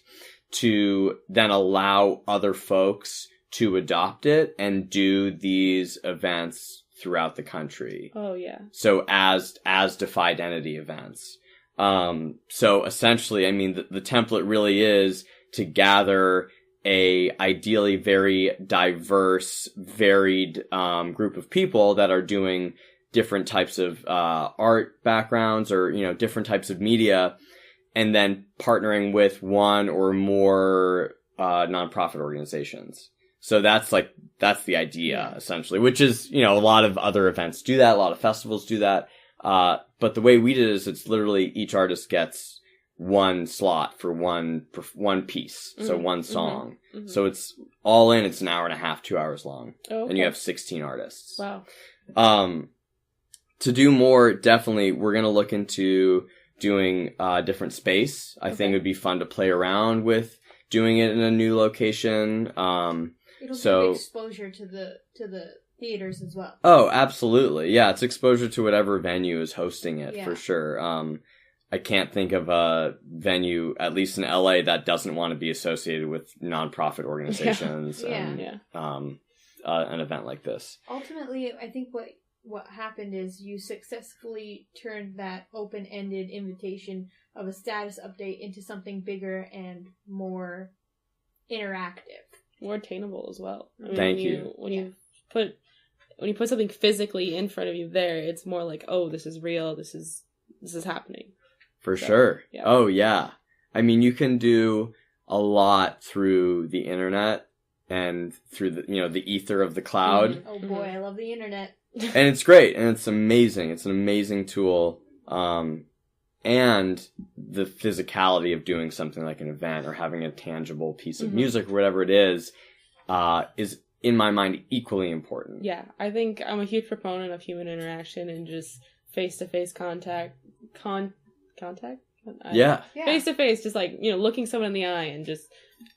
C: to then allow other folks to adopt it and do these events throughout the country.
A: Oh, yeah.
C: So as Defy Identity events. So essentially, I mean, the template really is to gather a ideally very diverse, varied group of people that are doing different types of art backgrounds, or, you know, different types of media, and then partnering with one or more nonprofit organizations. So that's the idea, essentially, which is, you know, a lot of other events do that, a lot of festivals do that. But the way we did it is it's literally each artist gets one slot for one piece, so one song. Mm-hmm. So it's all in, it's an hour and a half, 2 hours long. Oh, okay. And you have 16 artists.
A: Wow.
C: To do more, definitely, we're going to look into doing different space. I think it would be fun to play around with doing it in a new location. It'll
B: give exposure to the theaters as well.
C: Oh, absolutely. Yeah, it's exposure to whatever venue is hosting it, for sure. I can't think of a venue, at least in LA, that doesn't want to be associated with nonprofit organizations and an event like this.
B: Ultimately, I think what happened is you successfully turned that open-ended invitation of a status update into something bigger and more interactive.
A: More attainable as well. I
C: mean, Thank you.
A: When you put something physically in front of you there, it's more like, oh, this is real, this is happening.
C: For sure.
A: Yeah.
C: Oh, yeah. I mean, you can do a lot through the internet and through the ether of the cloud.
B: Oh boy, I love the internet.
C: And it's great, and it's amazing. It's an amazing tool. And the physicality of doing something like an event or having a tangible piece of music or whatever it is in my mind equally important.
A: Yeah, I think I'm a huge proponent of human interaction and just face-to-face contact.
C: Yeah.
A: Face-to-face, just like, looking someone in the eye and just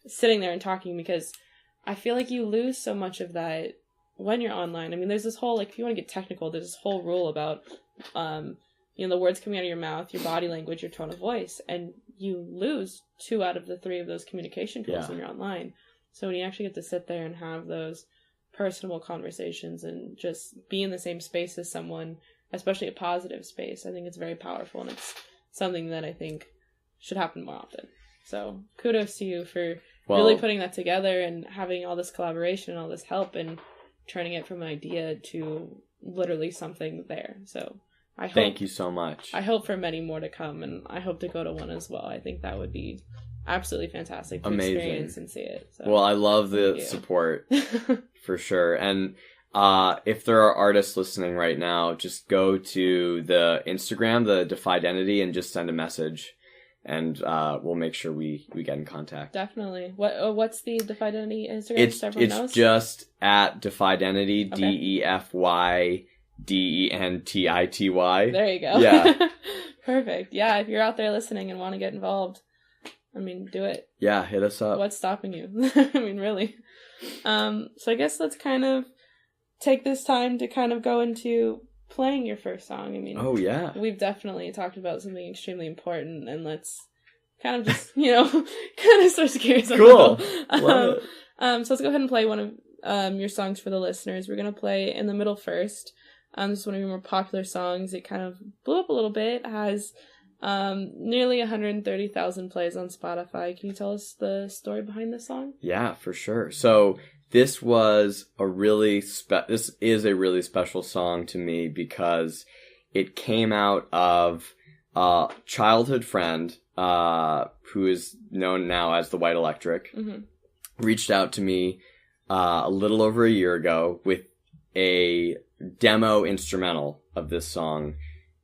A: sitting there and talking, because I feel like you lose so much of that when you're online. I mean, there's this whole, like, if you want to get technical, there's this whole rule about, the words coming out of your mouth, your body language, your tone of voice, and you lose 2 out of the 3 of those communication tools when you're online. So when you actually get to sit there and have those personable conversations and just be in the same space as someone, especially a positive space, I think it's very powerful, and it's something that I think should happen more often. So kudos to you for really putting that together and having all this collaboration and all this help and turning it from an idea to literally something there. So thank
C: you so much.
A: I hope for many more to come, and I hope to go to one as well. I think that would be absolutely fantastic to experience and see it. So,
C: well, I love the support for sure. And if there are artists listening right now, just go to the Instagram, the Defy Identity, and just send a message, and we'll make sure we get in contact.
A: Definitely. What's the Defy Identity Instagram?
C: It's just at Defy Identity, DEFY DENTITY.
A: There you go.
C: Yeah.
A: Perfect. Yeah, if you're out there listening and want to get involved, I mean, do it.
C: Yeah, hit us up.
A: What's stopping you? I mean, really. So I guess let's kind of take this time to kind of go into playing your first song. I mean,
C: oh yeah,
A: we've definitely talked about something extremely important, and let's kind of just, kind of switch gears.
C: Cool. Love it.
A: So let's go ahead and play one of your songs for the listeners. We're going to play In the Middle First. This is one of your more popular songs. It kind of blew up a little bit. It has nearly 130,000 plays on Spotify. Can you tell us the story behind this song? Yeah,
C: for sure. So this was this is a really special song to me because it came out of a childhood friend who is known now as the White Electric. Reached out to me a little over a year ago with a demo instrumental of this song,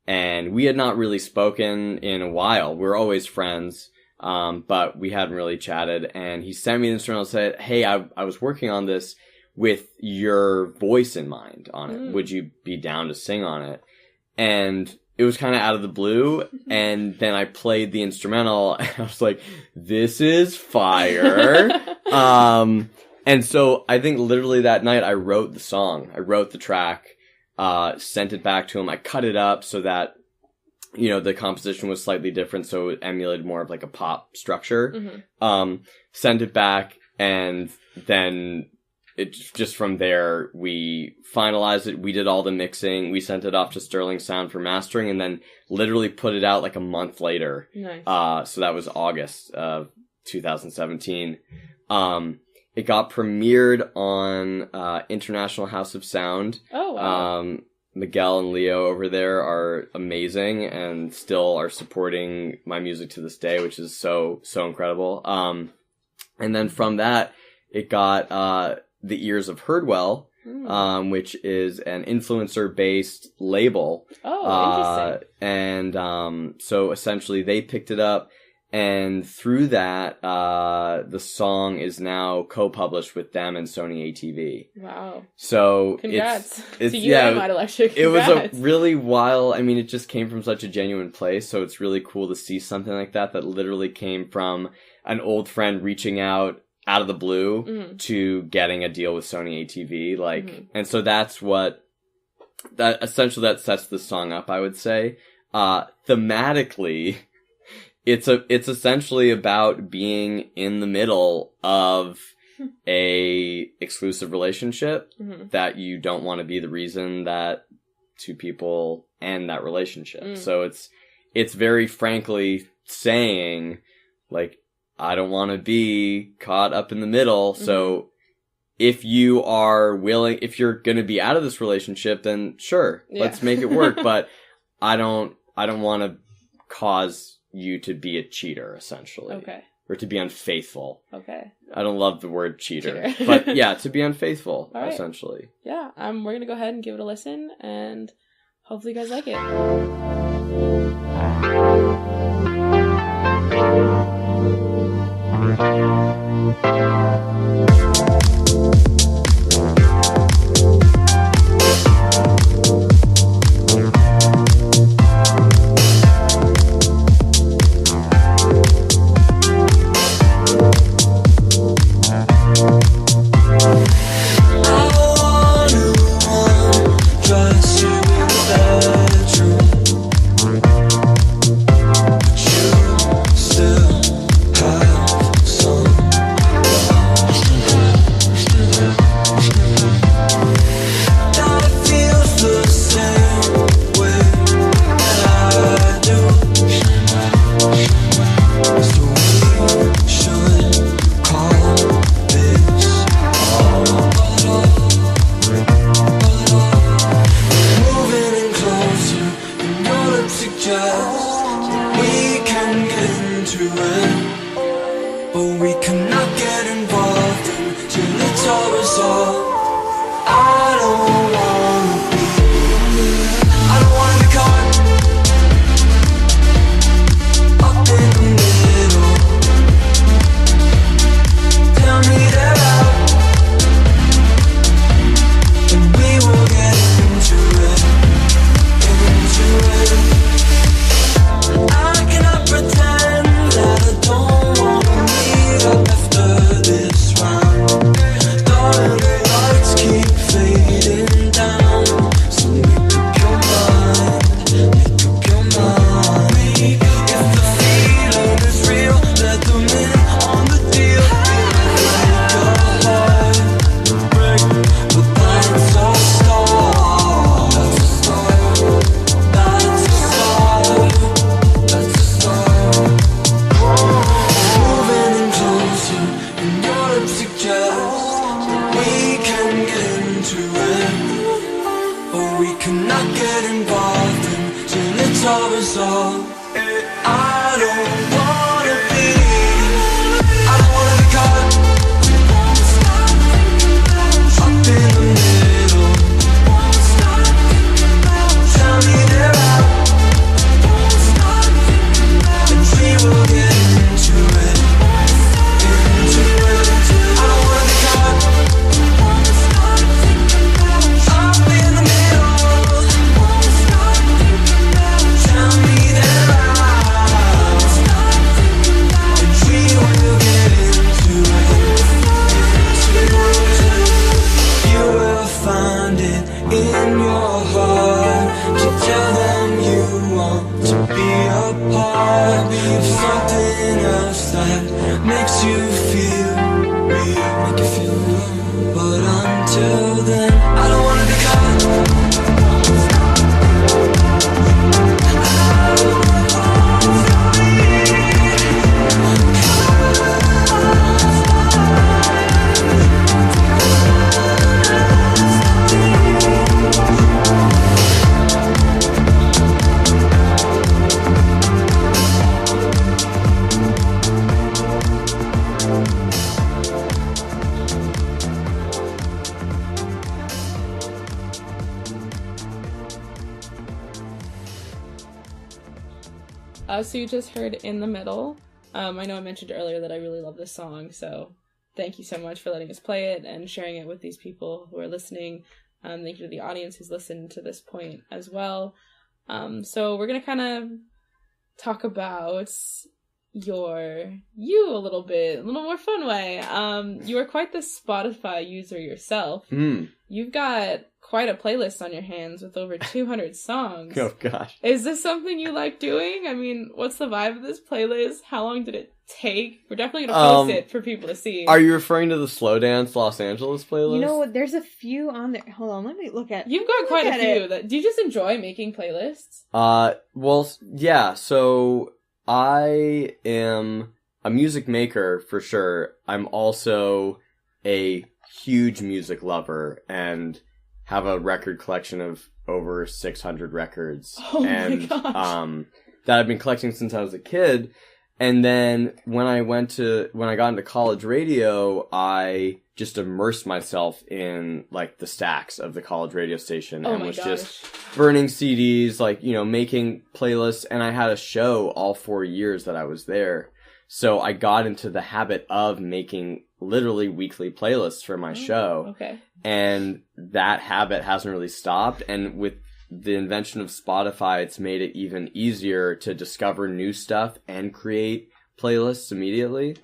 C: and we had not really spoken in a while. We're always friends, but we hadn't really chatted, and he sent me the instrumental and said, hey, I was working on this with your voice in mind on it. Would you be down to sing on it? And it was kind of out of the blue, and then I played the instrumental, and I was like, this is fire. And so I think literally that night I wrote the song. I wrote the track, sent it back to him. I cut it up so that, the composition was slightly different, so it emulated more of like a pop structure. Sent it back, and then it just from there we finalized it. We did all the mixing. We sent it off to Sterling Sound for mastering, and then literally put it out like a month later.
A: Nice.
C: So that was August of 2017. It got premiered on International House of Sound.
A: Oh, wow.
C: Miguel and Leo over there are amazing and still are supporting my music to this day, which is so incredible. And then from that, it got the ears of Herdwell, which is an influencer-based label.
A: Oh, interesting.
C: And so essentially they picked it up. And through that, the song is now co-published with them and Sony ATV.
A: Wow.
C: So
A: congrats
C: it's
A: to you and White Electric. Congrats.
C: It was a really wild, it just came from such a genuine place. So it's really cool to see something like that literally came from an old friend reaching out of the blue to getting a deal with Sony ATV. And so that's essentially that sets the song up, I would say. Thematically, it's essentially about being in the middle of a exclusive relationship that you don't want to be the reason that two people end that relationship. So it's very frankly saying, like, I don't want to be caught up in the middle. So if you are willing, if you're going to be out of this relationship, then sure, let's make it work. But I don't want to cause you to be a cheater, essentially.
A: Okay.
C: Or to be unfaithful.
A: Okay.
C: I don't love the word cheater.
A: Cheater.
C: But yeah, to be unfaithful,
A: All right.
C: essentially.
A: Yeah, we're going to go ahead and give it a listen, and hopefully you guys like it. So you just heard In the Middle. I know I mentioned earlier that I really love this song, so thank you so much for letting us play it and sharing it with these people who are listening. Thank you to the audience who's listened to this point as well. So we're going to kind of talk about you a little bit, a little more fun way. You are quite the Spotify user yourself. You've got quite a playlist on your hands with over 200 songs.
C: Oh, gosh.
A: Is this something you like doing? I mean, what's the vibe of this playlist? How long did it take? We're definitely going to post it for people to see.
C: Are you referring to the Slow Dance Los Angeles playlist?
B: You know what? There's a few on there. Hold on, let me look at.
A: You've got quite a few. Do you just enjoy making playlists?
C: Well, yeah. So I am a music maker for sure. I'm also a huge music lover and have a record collection of over 600 records.
A: Oh my gosh.
C: that I've been collecting since I was a kid. And then when I got into college radio, I just immersed myself in, like, the stacks of the college radio station and was just burning CDs, like, you know, making playlists. And I had a show all 4 years that I was there. So I got into the habit of making literally weekly playlists for my show.
A: Okay.
C: And that habit hasn't really stopped. And with the invention of Spotify, it's made it even easier to discover new stuff and create playlists immediately.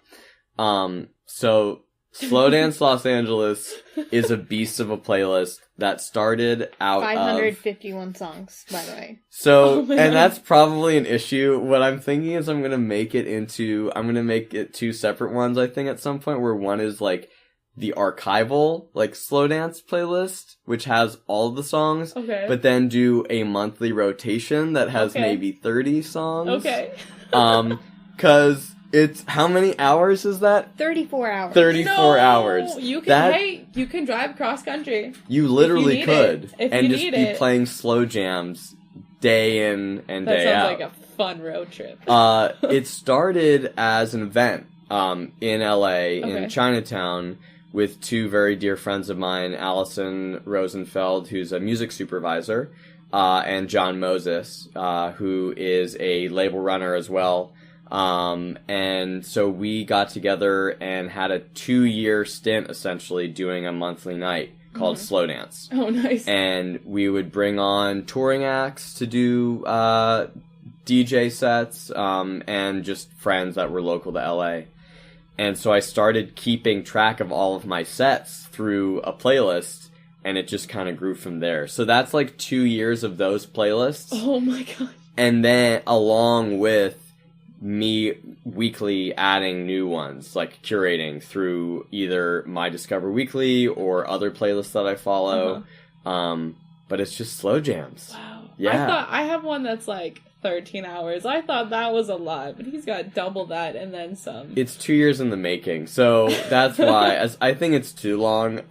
C: So Slow Dance Los Angeles is a beast of a playlist that started out
B: 551 songs, by the way.
C: So, and that's probably an issue. What I'm thinking is I'm going to make it 2 separate ones, I think, at some point, where one is, like, the archival, like, slow dance playlist, which has all of the songs.
A: Okay.
C: But then do a monthly rotation that has maybe 30 songs.
A: Okay.
C: 'Cause it's, how many hours is that?
B: 34 hours.
C: 34 hours.
A: You can drive cross country.
C: You literally could.
A: If
C: and
A: you
C: just
A: need
C: be
A: it.
C: playing slow jams day in and day out.
A: That sounds like a fun road trip.
C: It started as an event in LA, in Chinatown, with 2 very dear friends of mine, Allison Rosenfeld, who's a music supervisor, and John Moses, who is a label runner as well. And so we got together and had a 2-year stint, essentially, doing a monthly night called Slow Dance.
A: Oh, nice.
C: And we would bring on touring acts to do DJ sets, and just friends that were local to LA. And so I started keeping track of all of my sets through a playlist, and it just kind of grew from there. So that's like 2 years of those playlists.
A: Oh my god.
C: And then along with me weekly adding new ones, like curating through either my Discover Weekly or other playlists that I follow. But it's just slow jams.
A: Wow.
C: Yeah.
A: I have one that's like 13 hours. I thought that was a lot, but he's got double that and then some.
C: It's 2 years in the making, so that's why. I think it's too long.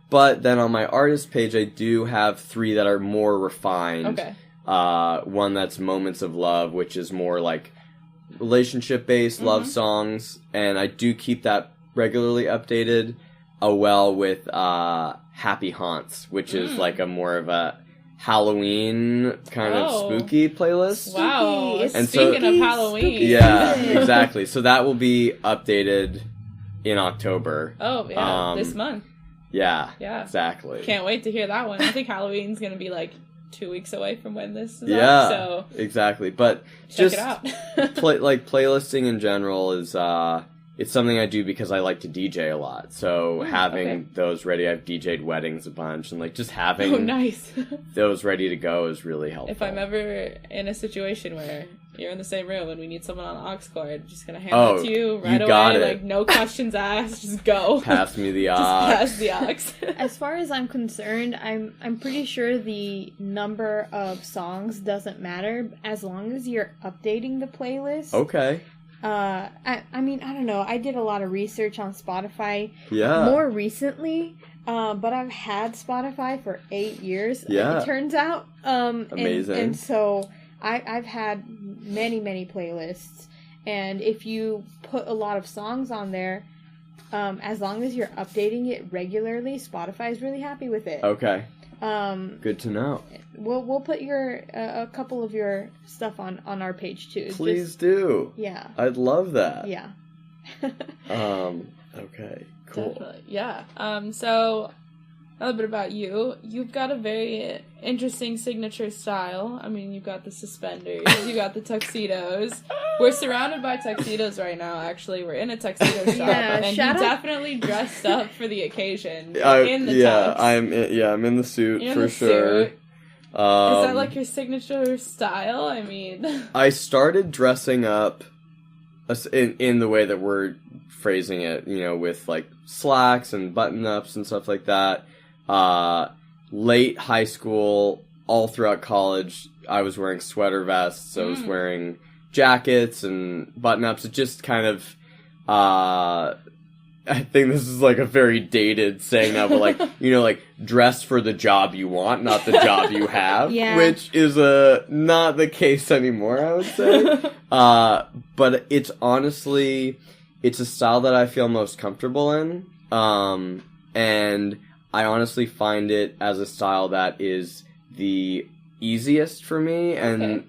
C: But then on my artist page, I do have 3 that are more refined.
A: Okay.
C: One that's Moments of Love, which is more like relationship-based love songs, and I do keep that regularly updated. With Happy Haunts, which is like a more of a Halloween kind of spooky playlist.
A: Wow.
C: And
A: speaking
C: so,
A: of Halloween.
C: Yeah, exactly. So that will be updated in October.
A: Oh, yeah. This month.
C: Yeah.
A: Yeah.
C: Exactly.
A: Can't wait to hear that one. I think Halloween's going to be like 2 weeks away from when this is
C: up,
A: so
C: exactly. But
A: check
C: just
A: it out.
C: playlisting in general is it's something I do because I like to DJ a lot. So having those ready, I've DJ'd weddings a bunch, and like just having
A: nice.
C: those ready to go is really helpful.
A: If I'm ever in a situation where you're in the same room and we need someone on aux cord, I'm just gonna hand it to you right away.
C: Got it.
A: Like no questions asked, just go.
C: Pass me the aux.
A: Just pass the aux.
B: As far as I'm concerned, I'm pretty sure the number of songs doesn't matter as long as you're updating the playlist.
C: Okay.
B: I mean, I don't know. I did a lot of research on Spotify more recently, but I've had Spotify for 8 years, it turns out.
C: Amazing.
B: And so I've had many playlists, and if you put a lot of songs on there, as long as you're updating it regularly, Spotify is really happy with it.
C: Okay. Good to know.
B: We'll put your a couple of your stuff on our page too.
C: Please do.
B: Yeah.
C: I'd love that.
B: Yeah.
C: Okay. Cool.
A: Definitely. Yeah. So a little bit about you. You've got a very interesting signature style. I mean, you've got the suspenders, you got the tuxedos. We're surrounded by tuxedos right now, actually. We're in a tuxedo shop.
B: Yeah,
A: and you definitely dressed up for the occasion. In the tux.
C: I'm in the suit.
A: You're
C: for
A: in the
C: sure.
A: Suit. Is that like your signature style? I mean...
C: I started dressing up in the way that we're phrasing it, with like slacks and button-ups and stuff like that. Late high school, all throughout college, I was wearing sweater vests. I was wearing jackets and button-ups. It just kind of, I think this is like a very dated saying now, but like, you know, like dress for the job you want, not the job you have,
B: Yeah.
C: which is not the case anymore, I would say. But it's honestly, it's a style that I feel most comfortable in. And I honestly find it as a style that is the easiest for me and,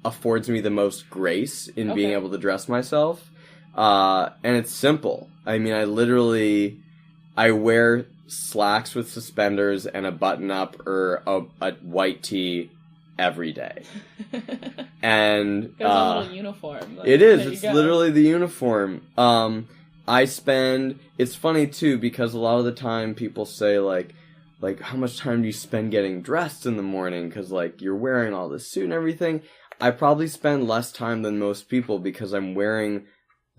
C: affords me the most grace in being able to dress myself. And it's simple. I mean, I wear slacks with suspenders and a button-up or a white tee every day. And
A: It's a little uniform. Like,
C: it is. It's literally the uniform. It's funny too, because a lot of the time people say like, how much time do you spend getting dressed in the morning? Because, like, you're wearing all this suit and everything. I probably spend less time than most people because I'm wearing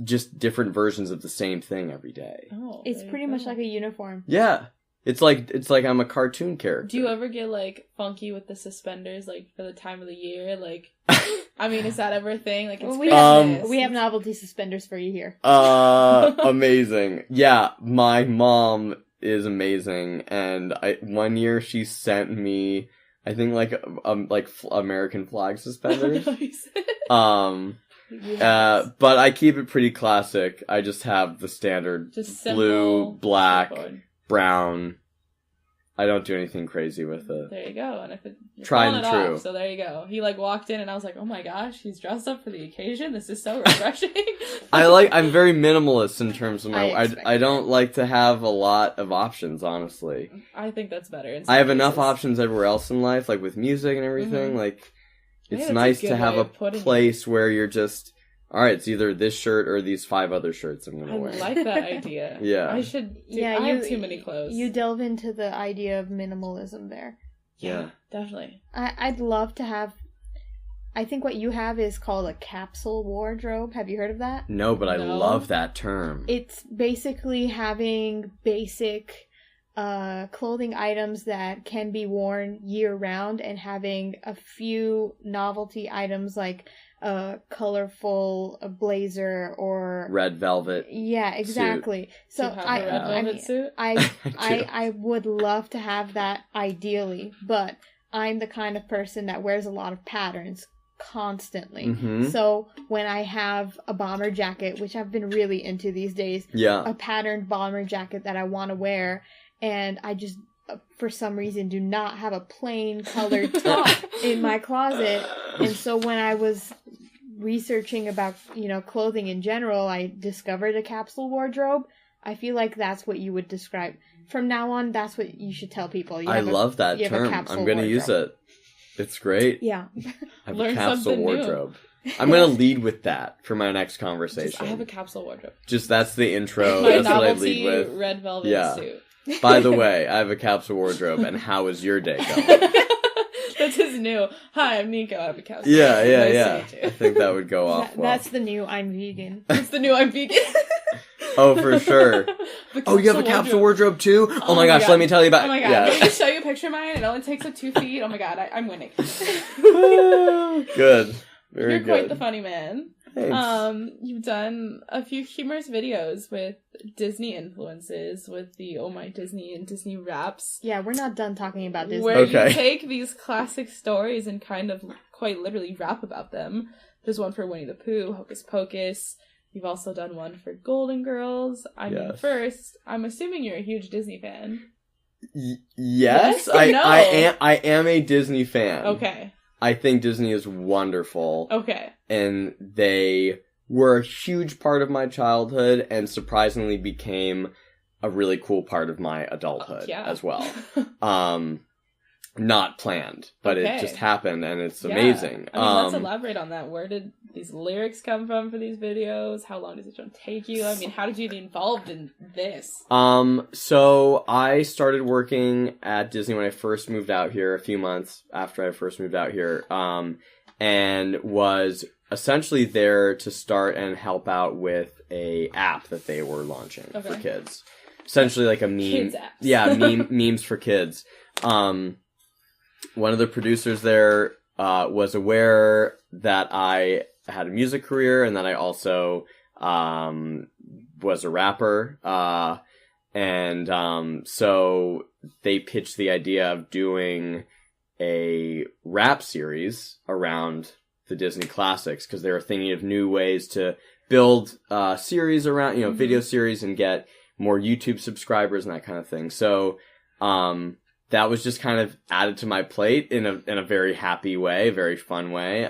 C: just different versions of the same thing every day.
A: Oh,
B: It's pretty much like a uniform.
C: Yeah. It's like I'm a cartoon character.
A: Do you ever get, like, funky with the suspenders, like, for the time of the year? Like, I mean, is that ever a thing? Like, it's
B: we have novelty suspenders for you here.
C: Amazing. Yeah, my mom is amazing, and one year she sent me, I think, like American flag suspenders. But I keep it pretty classic. I just have the standard
A: just
C: blue, black,
A: straightforward.
C: brown. I don't do anything crazy with it.
A: There you go. And if you're
C: Tried
A: pulling
C: and
A: it
C: true.
A: off, so there you go. He like walked in and I was like, oh my gosh, he's dressed up for the occasion. This is so refreshing.
C: I'm very minimalist in terms of my.
B: I
C: I don't like to have a lot of options, honestly.
A: I think that's better. In
C: I have
A: some
C: enough
A: cases.
C: options everywhere else in life, like with music and everything. Like, it's
A: that's a
C: nice
A: good
C: to have
A: way
C: a
A: of putting it.
C: place where you're just, all right, it's either this shirt or these 5 other shirts I'm gonna
A: I
C: wear.
A: like that idea.
C: Yeah.
A: I should.
B: Yeah,
A: I have too many clothes.
B: You delve into the idea of minimalism there.
C: Yeah.
A: Definitely.
B: I'd love to have. I think what you have is called a capsule wardrobe. Have you heard of that?
C: No, but I
A: No.
C: love that term.
B: It's basically having basic clothing items that can be worn year round and having a few novelty items like a colorful blazer or
C: Red velvet.
B: yeah, exactly. So
A: Do you have a red velvet suit?
B: I would love to have that ideally, but I'm the kind of person that wears a lot of patterns constantly.
C: Mhm.
B: So when I have a bomber jacket, which I've been really into these days,
C: Yeah.
B: a patterned bomber jacket that I want to wear, and I just for some reason do not have a plain colored top in my closet. And so when I was researching about, clothing in general, I discovered a capsule wardrobe. I feel like that's what you would describe. From now on, that's what you should tell people.
C: I love that
B: you have a
C: term.
B: capsule
C: I'm going to use
B: wardrobe.
C: it. It's great.
B: Yeah.
C: I have
A: Learn
C: a capsule
A: something new.
C: wardrobe. I'm going to lead with that for my next conversation.
A: I have a capsule wardrobe.
C: Just that's the intro.
A: My
C: That's what I
A: novelty
C: lead with.
A: red velvet
C: Yeah.
A: suit.
C: By the way, I have a capsule wardrobe, and how is your day going?
A: That's his new. Hi, I'm Nyiko. I have a capsule.
C: Yeah.
A: Nice to meet
C: I
A: you.
C: think that would go off well.
B: That's the new I'm vegan.
A: It's the new I'm vegan.
C: Oh, for sure.
A: The
C: Oh, you have a capsule wardrobe too? Oh my gosh,
A: God.
C: let me tell you about
A: Oh my god,
C: Yeah.
A: let me just show you a picture of mine. It only takes up 2 feet. Oh my god, I'm winning.
C: Good. Very
A: You're
C: good.
A: quite the funny man.
C: Thanks.
A: You've done a few humorous videos with Disney influences, with the Oh My Disney and Disney raps,
B: Yeah, we're not done talking about this.
A: where
C: Okay.
A: you take these classic stories and kind of quite literally rap about them. There's one for Winnie the Pooh, Hocus Pocus. You've also done one for Golden Girls. I mean,
C: Yes.
A: first, I'm assuming you're a huge Disney fan.
C: Yes,
A: Yes or
C: I
A: no?
C: I am a Disney fan.
A: Okay.
C: I think Disney is wonderful.
A: Okay.
C: And they were a huge part of my childhood and surprisingly became a really cool part of my adulthood
A: Yeah.
C: as well. Not planned, but
A: Okay.
C: it just happened and it's
A: Yeah.
C: amazing.
A: I mean, let's elaborate on that. Where did these lyrics come from for these videos? How long does each one take you? I mean, how did you get involved in this?
C: So I started working at Disney when I first moved out here, a few months after I first moved out here, and was essentially there to start and help out with a app that they were launching for
A: Okay.
C: kids. Essentially like a meme.
A: Kids apps.
C: Yeah, memes for kids. One of the producers there was aware that I had a music career and that I also was a rapper. So they pitched the idea of doing a rap series around the Disney classics because they were thinking of new ways to build series around, video series and get more YouTube subscribers and that kind of thing. So that was just kind of added to my plate in a very happy way, very fun way.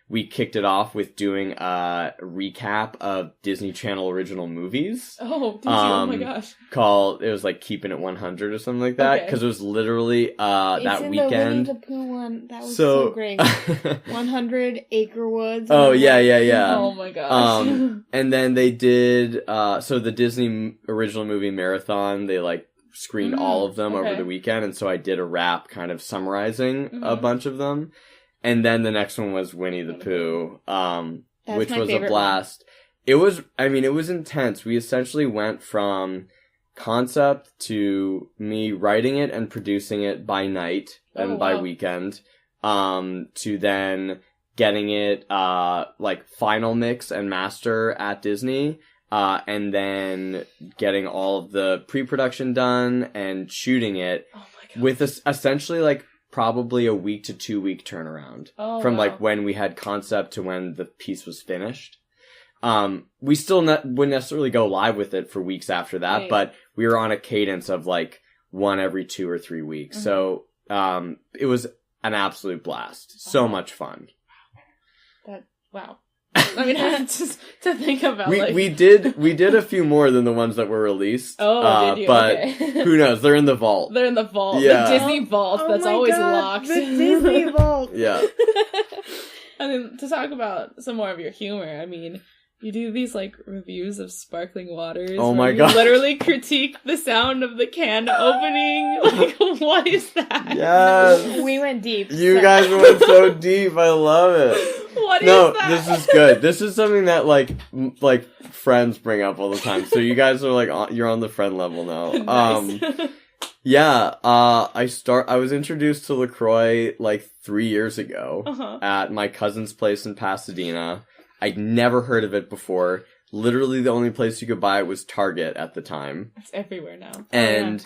C: We kicked it off with doing a recap of Disney Channel original movies.
A: Oh, did you? Oh my gosh.
C: It was like Keeping It 100 or something like that. Because it was literally that weekend.
B: The Winnie the Pooh one. That was so great. 100 Acre Woods.
C: Oh, yeah.
A: Oh my gosh.
C: And then they did, so the Disney original movie marathon, they like screened all of them over the weekend. And so I did a rap kind of summarizing a bunch of them. And then the next one was Winnie the Pooh, which was a blast. One. It was intense. We essentially went from concept to me writing it and producing it by night and by weekend, to then getting it, final mix and master at Disney, and then getting all of the pre-production done and shooting it with essentially probably a week to 2 week turnaround from when we had concept to when the piece was finished. We still wouldn't necessarily go live with it for weeks after that, but we were on a cadence of one every 2 or 3 weeks. So, it was an absolute blast. So much fun.
A: Wow. Just to think about
C: we did a few more than the ones that were released.
A: Oh, did you?
C: But
A: okay.
C: Who knows? They're in the vault.
A: They're in the vault.
C: Yeah.
A: The Disney vault that's always locked.
B: The Disney vault.
C: Yeah.
A: To talk about some more of your humor, you do these reviews of sparkling waters.
C: Oh my
A: god!
C: God.
A: Literally critique the sound of the can opening. What is that?
C: Yes.
B: We went deep.
C: You guys went so deep. I love it.
A: What is that?
C: This is good. This is something that friends bring up all the time. So you guys are you're on the friend level now.
A: Nice.
C: Yeah. I was introduced to LaCroix 3 years ago at my cousin's place in Pasadena. I'd never heard of it before. Literally the only place you could buy it was Target at the time.
A: It's everywhere now.
C: And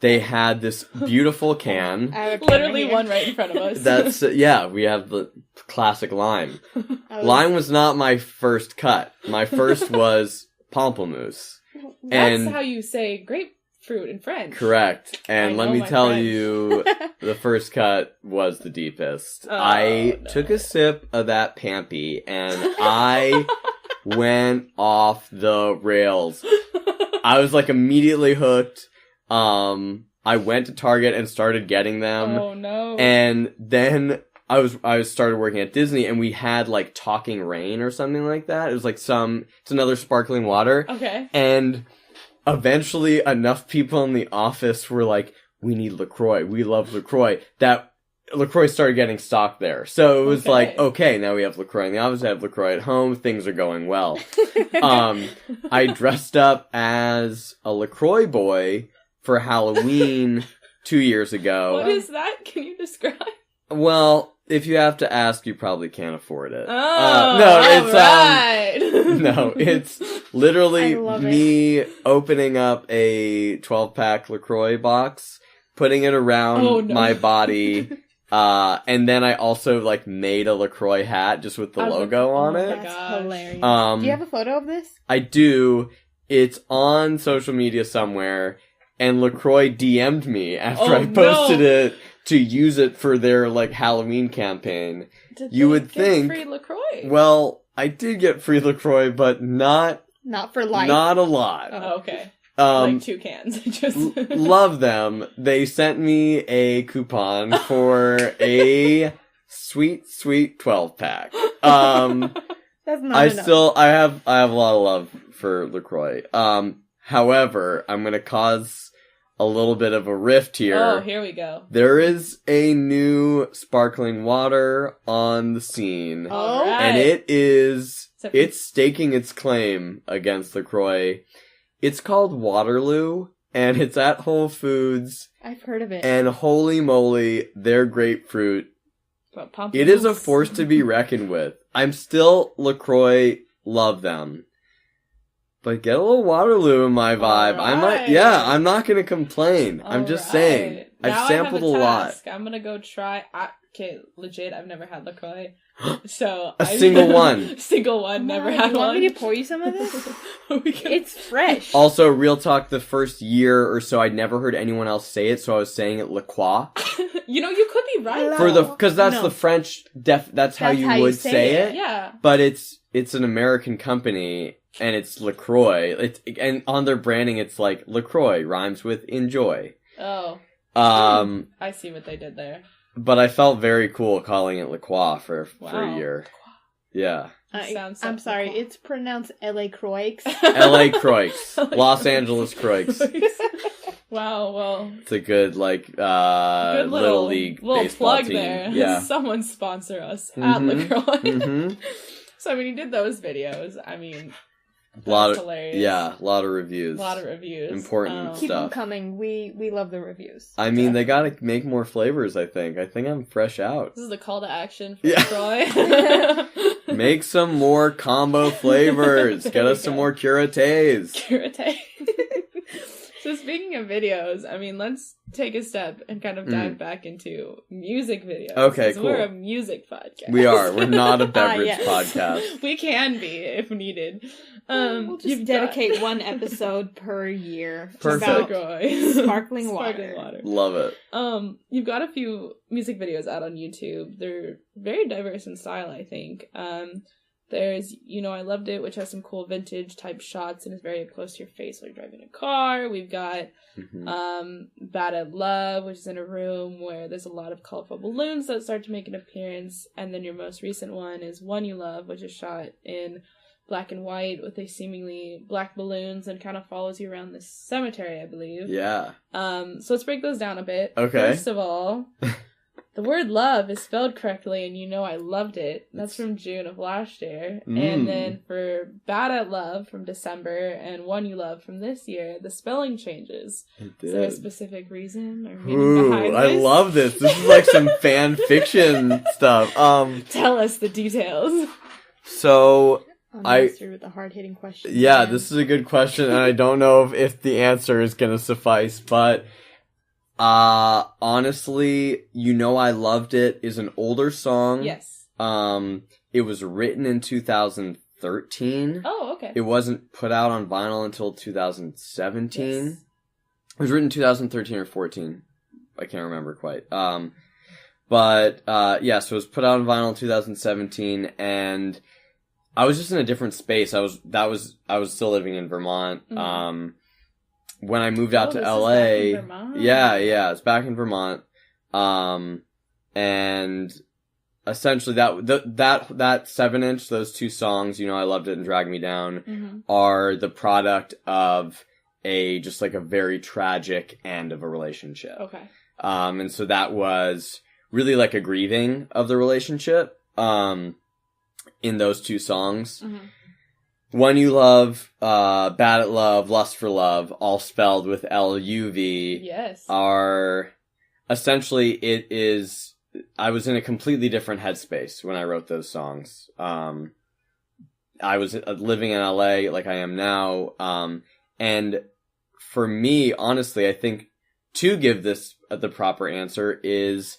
C: they had this beautiful can.
A: Literally one right in front of us.
C: That's, we have the classic lime. Lime was not my first cut. My first was pamplemousse.
A: That's how you say grapefruit in French.
C: Correct. And let me tell you, the first cut was the deepest. I took a sip of that Pampy and I went off the rails. I was immediately hooked. I went to Target and started getting them.
A: Oh no.
C: And then I started working at Disney and we had Talking Rain or something like that. It was it's another sparkling water.
A: Okay.
C: And eventually enough people in the office were like, we need LaCroix. We love LaCroix. That LaCroix started getting stock there. So it was okay, now we have LaCroix in the office, I have LaCroix at home, things are going well. I dressed up as a LaCroix boy for Halloween 2 years ago.
A: What is that? Can you describe?
C: Well, if you have to ask, you probably can't afford it.
A: No,
C: it's literally me opening up a 12-pack LaCroix box, putting it around my body, and then I also made a LaCroix hat just with the logo on it.
B: That's hilarious. Do you have a photo of this?
C: I do. It's on social media somewhere, and LaCroix DM'd me after I posted it to use it for their Halloween campaign.
A: You would think free LaCroix.
C: Well, I did get free LaCroix, but not
B: for life.
C: Not a lot.
A: Oh, okay. 2 cans.
C: Love them. They sent me a coupon for a sweet 12-pack.
B: That's not enough.
C: I have a lot of love for LaCroix. However, I'm gonna cause a little bit of a rift here.
A: Oh, here we go.
C: There is a new sparkling water on the scene.
A: All right.
C: And it's staking its claim against LaCroix. It's called Waterloo, and it's at Whole Foods.
B: I've heard of it.
C: And holy moly, their grapefruit. It is a force to be reckoned with. I'm still LaCroix, love them. But get a little Waterloo in my vibe. I might, I'm not gonna complain. I'm just saying. I've sampled a lot.
A: I'm gonna go try. Okay, legit, I've never had LaCroix. So
C: single one.
A: Single one, never had one.
B: You want me to pour you some of this? It's fresh.
C: Also, real talk, the first year or so, I'd never heard anyone else say it, so I was saying it La Croix.
A: You could be right.
C: Because that's the French, that's how you would say it.
A: Yeah.
C: But it's an American company, and it's LaCroix. And on their branding, it's like LaCroix rhymes with enjoy.
A: Oh. I see what they did there.
C: But I felt very cool calling it La Croix for a year. Yeah.
B: I'm sorry, it's pronounced L.A. Croix.
C: L.A. Croix. Los Angeles Croix.
A: Wow, well.
C: It's a good, good little league baseball
A: plug
C: team.
A: there.
C: Yeah.
A: Someone sponsor us at LaCroix.
C: Mm-hmm.
A: So, you did those videos. Hilarious.
C: Yeah, a lot of reviews. Important
B: Keep
C: stuff.
B: them coming. We love the reviews.
C: They gotta make more flavors, I think. I think I'm fresh out.
A: This is the call to action for LaCroix.
C: Make some more combo flavors. Get us some more curates.
A: So speaking of videos, let's take a step and kind of dive back into music videos.
C: Okay, cool.
A: We're a music podcast.
C: We are. We're not a beverage podcast.
A: We can be if needed.
B: We'll just dedicate one episode per year
C: Perfect.
B: about sparkling water.
C: Love it.
A: You've got a few music videos out on YouTube. They're very diverse in style, I think. There's I Loved It, which has some cool vintage type shots and is very up close to your face while you're driving a car. We've got Bad at Love, which is in a room where there's a lot of colorful balloons that start to make an appearance. And then your most recent one is One You Love, which is shot in black and white with a seemingly black balloons and kind of follows you around this cemetery, I believe.
C: Yeah.
A: So let's break those down a bit.
C: Okay.
A: First of all, the word love is spelled correctly, and I loved it. That's from June of last year. And then for Bad at Love from December and One You Love from this year, the spelling changes. Is there a specific reason or meaning behind this?
C: I love this. This is like some fan fiction stuff.
A: Tell us the details.
C: So
B: Unmastered with the hard-hitting question.
C: Yeah, this is a good question, and I don't know if the answer is going to suffice, but honestly, I Loved It is an older song.
A: Yes.
C: It was written in 2013.
A: Oh, okay.
C: It wasn't put out on vinyl until 2017.
A: Yes.
C: It was written in 2013 or 14. I can't remember quite. So it was put out on vinyl in 2017, and I was just in a different space. I was still living in Vermont.
A: Mm-hmm.
C: When I moved out to LA, it's back in Vermont. And essentially that 7-inch, those two songs, I Loved It and Drag Me Down, are the product of a very tragic end of a relationship.
A: Okay.
C: And so that was really like a grieving of the relationship, in those two songs.
A: Mm-hmm.
C: One You Love, Bad at Love, Lust for Love, all spelled with L-U-V.
A: Yes.
C: Are essentially, I was in a completely different headspace when I wrote those songs. I was living in LA like I am now. And for me, honestly, I think to give this the proper answer is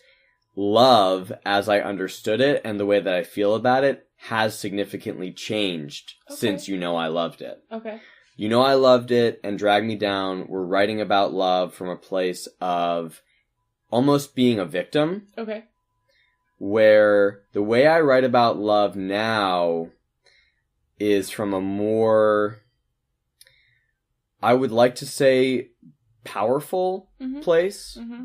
C: love as I understood it and the way that I feel about it has significantly changed since I Loved It.
A: Okay.
C: I Loved It and Drag Me Down were writing about love from a place of almost being a victim.
A: Okay.
C: Where the way I write about love now is from a more, I would like to say, powerful place. Mm-hmm.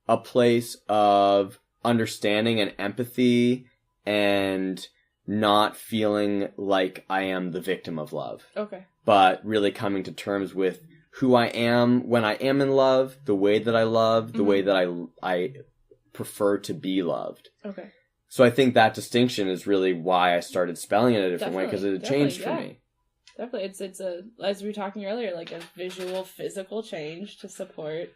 C: A place of understanding and empathy and not feeling like I am the victim of love.
A: Okay.
C: But really coming to terms with who I am when I am in love, the way that I love, the way that I prefer to be loved.
A: Okay.
C: So I think that distinction is really why I started spelling it a different way, because it had changed for me.
A: Definitely. It's a, as we were talking earlier, like a visual, physical change to support,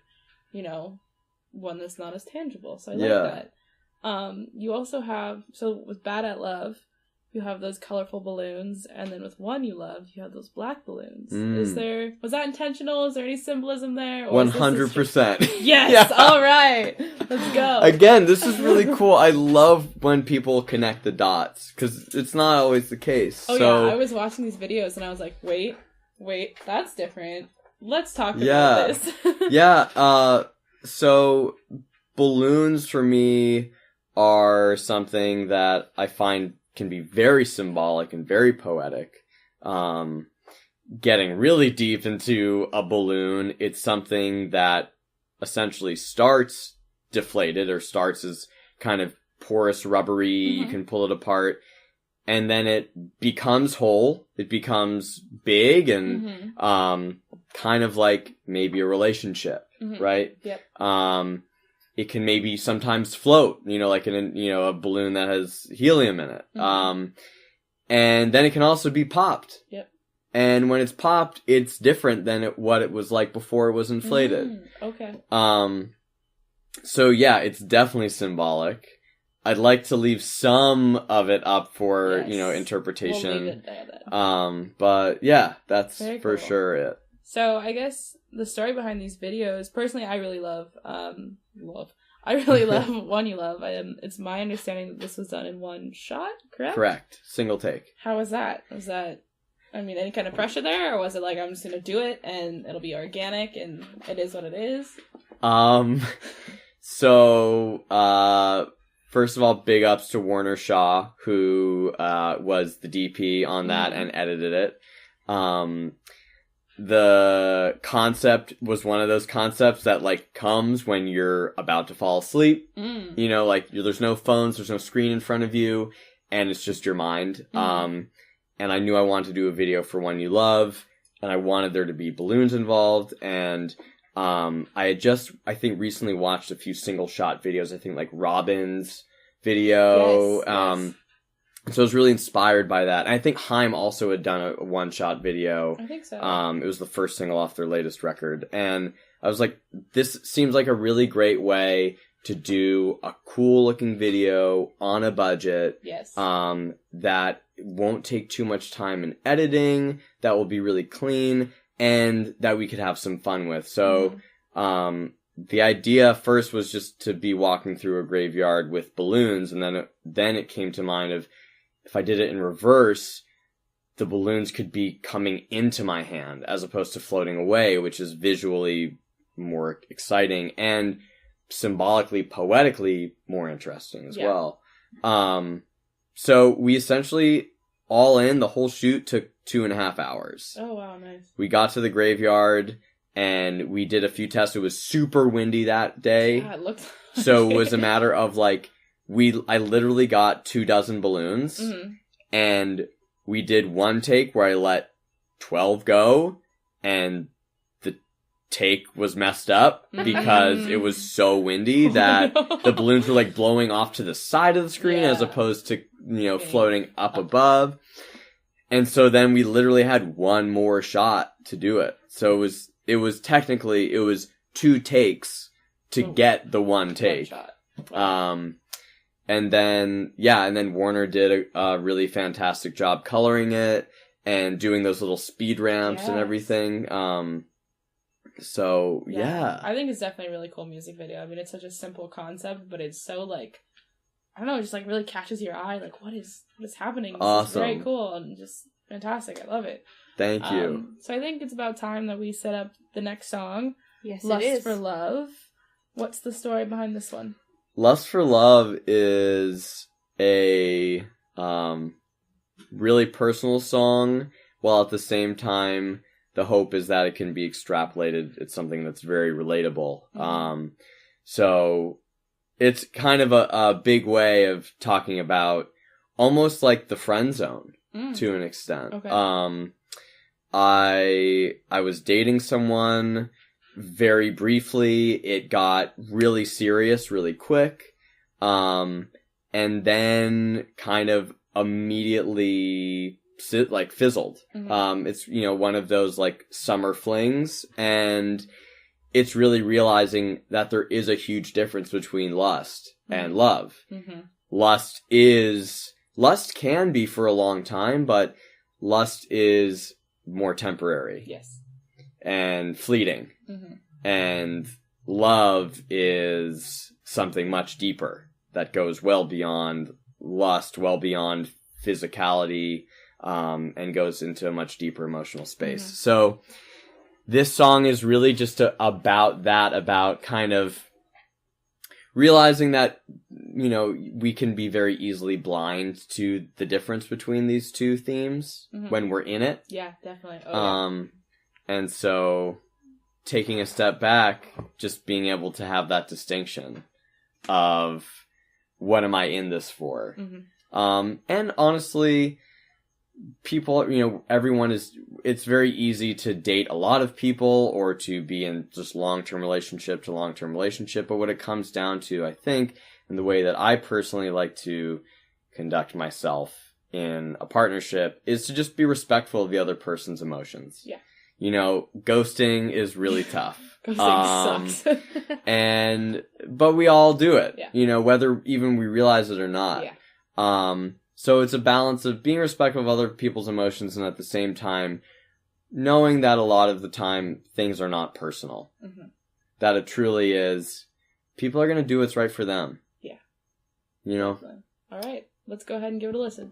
A: one that's not as tangible. So I like that. You also have, so with Bad at Love, you have those colorful balloons, and then with One You Love, you have those black balloons. Was that intentional? Is there any symbolism there?
C: 100%.
A: Yes, all right. Let's go.
C: Again, this is really cool. I love when people connect the dots, because it's not always the case.
A: Oh, yeah, I was watching these videos, and I was like, wait, that's different. Let's talk about this.
C: Yeah, so balloons for me are something that I find can be very symbolic and very poetic. Getting really deep into a balloon, it's something that essentially starts deflated, or starts as kind of porous, rubbery, you can pull it apart, and then it becomes whole, it becomes big, and kind of like maybe a relationship, right?
A: Yep.
C: It can maybe sometimes float, like in a balloon that has helium in it. And then it can also be popped.
A: Yep.
C: And when it's popped, it's different than what it was like before it was inflated.
A: Okay.
C: So yeah, it's definitely symbolic. I'd like to leave some of it up for, interpretation.
A: We'll leave it there then.
C: But yeah, that's
A: Very
C: for
A: cool.
C: sure it.
A: So I guess the story behind these videos, personally, I really love. I really love One You Love. It's my understanding that this was done in one shot, correct?
C: Correct. Single take.
A: How was that? Any kind of pressure there, or was it like, I'm just gonna do it and it'll be organic and it is what it is?
C: So, first of all, big ups to Warner Shaw, who was the DP on that and edited it. The concept was one of those concepts that, like, comes when you're about to fall asleep. There's no phones, there's no screen in front of you, and it's just your mind. And I knew I wanted to do a video for One You Love, and I wanted there to be balloons involved, and I had just, I think, recently watched a few single shot videos, I think, like Robin's video.
A: Yes.
C: So I was really inspired by that. And I think Haim also had done a one-shot video.
A: I think so.
C: It was the first single off their latest record. And I was like, this seems like a really great way to do a cool-looking video on a budget.
A: Yes.
C: That won't take too much time in editing, that will be really clean, and that we could have some fun with. So, the idea first was just to be walking through a graveyard with balloons, and then it came to mind of, if I did it in reverse, the balloons could be coming into my hand as opposed to floating away, which is visually more exciting and symbolically, poetically more interesting as well. So we essentially, all in, the whole shoot took 2.5 hours.
A: Oh, wow, nice.
C: We got to the graveyard and we did a few tests. It was super windy that day.
A: Yeah, it looked
C: So it was a matter of, like, I literally got 24 balloons, and we did one take where I let 12 go, and the take was messed up because it was so windy that the balloons were, like, blowing off to the side of the screen as opposed to, floating up above. And so then we literally had one more shot to do it. So it was technically 2 takes to get the one take.
A: Wow.
C: And then Warner did a really fantastic job coloring it and doing those little speed ramps and everything. So, yeah.
A: I think it's definitely a really cool music video. I mean, it's such a simple concept, but it's so, like, I don't know, it just, like, really catches your eye. Like, what is happening?
C: Awesome.
A: It's very cool and just fantastic. I love it.
C: Thank you.
A: So I think it's about time that we set up the next song.
B: Yes,
A: Lust
B: it is.
A: for Love. What's the story behind this one?
C: Lust for Love is a really personal song, while at the same time, the hope is that it can be extrapolated. It's something that's very relatable. So it's kind of a big way of talking about almost like the friend zone to an extent.
A: Okay.
C: I was dating someone very briefly. It got really serious really quick. And then kind of immediately fizzled. It's, one of those like summer flings, and it's really realizing that there is a huge difference between lust and love. Lust is lust can be for a long time, but lust is more temporary.
A: Yes.
C: And fleeting. And love is something much deeper that goes well beyond lust, well beyond physicality, and goes into a much deeper emotional space. So this song is really just about that, about kind of realizing that, you know, we can be very easily blind to the difference between these two themes when we're in it.
A: Yeah, definitely.
C: And so taking a step back, just being able to have that distinction of what am I in this for? And honestly, people, you know, it's very easy to date a lot of people or to be in just long-term relationship to long-term relationship. But what it comes down to, I think, and the way that I personally like to conduct myself in a partnership is to just be respectful of the other person's emotions.
A: Yeah.
C: You know, ghosting is really tough.
A: Ghosting sucks.
C: But we all do it.
A: Yeah.
C: You know, whether even we realize it or not.
A: Yeah.
C: So it's a balance of being respectful of other people's emotions and at the same time knowing that a lot of the time things are not personal. That it truly is, people are going to do what's right for them.
A: Yeah.
C: You know?
A: All right. Let's go ahead and give it a listen.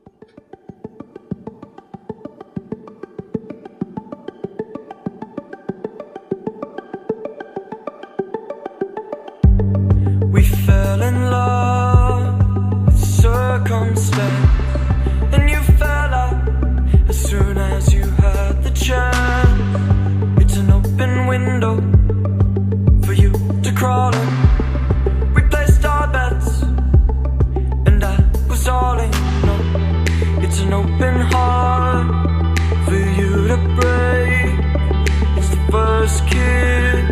D: We fell in love with circumstance, and you fell out as soon as you had the chance. It's an open window for you to crawl in. We placed our bets, and I was all in. No, it's an open heart for you to break. It's the first kiss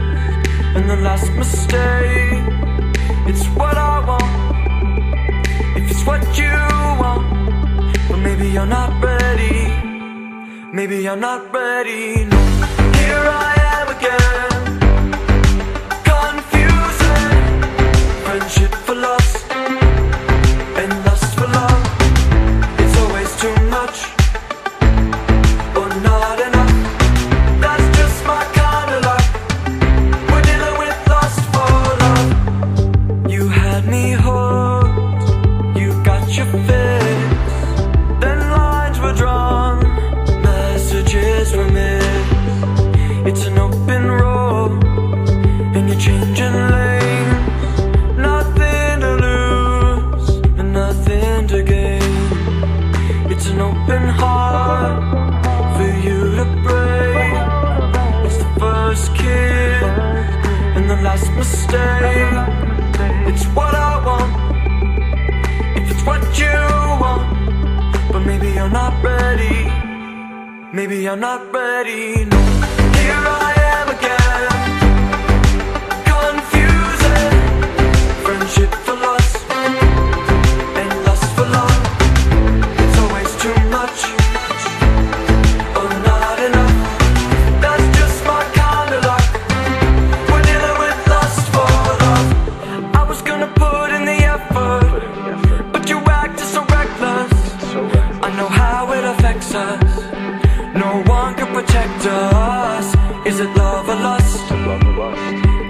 D: and the last mistake. It's what I want, if it's what you want. But maybe you're not ready, maybe you're not ready. No, here I am again, confusing friendship for lust and lust for love. It's always too much or not enough. That's just my kind of luck. We're dealing with lust for love. You had me hooked, you got your fix. Then lines were drawn, messages were missed. It's an open road, and you're changing lanes. Nothing to lose, and nothing to gain. It's an open heart for you to break. It's the first kiss and the last mistake. It's what I want, if it's what you want. But maybe you're not ready, maybe you're not ready. No, here I am again, confusing friendship for lust and lust for love. It's always too much or not enough. That's just my kind of luck. We're dealing with lust for love. I was gonna put in the effort, but you acted so reckless. I know how it affects us. No one can protect us. Is it love or lust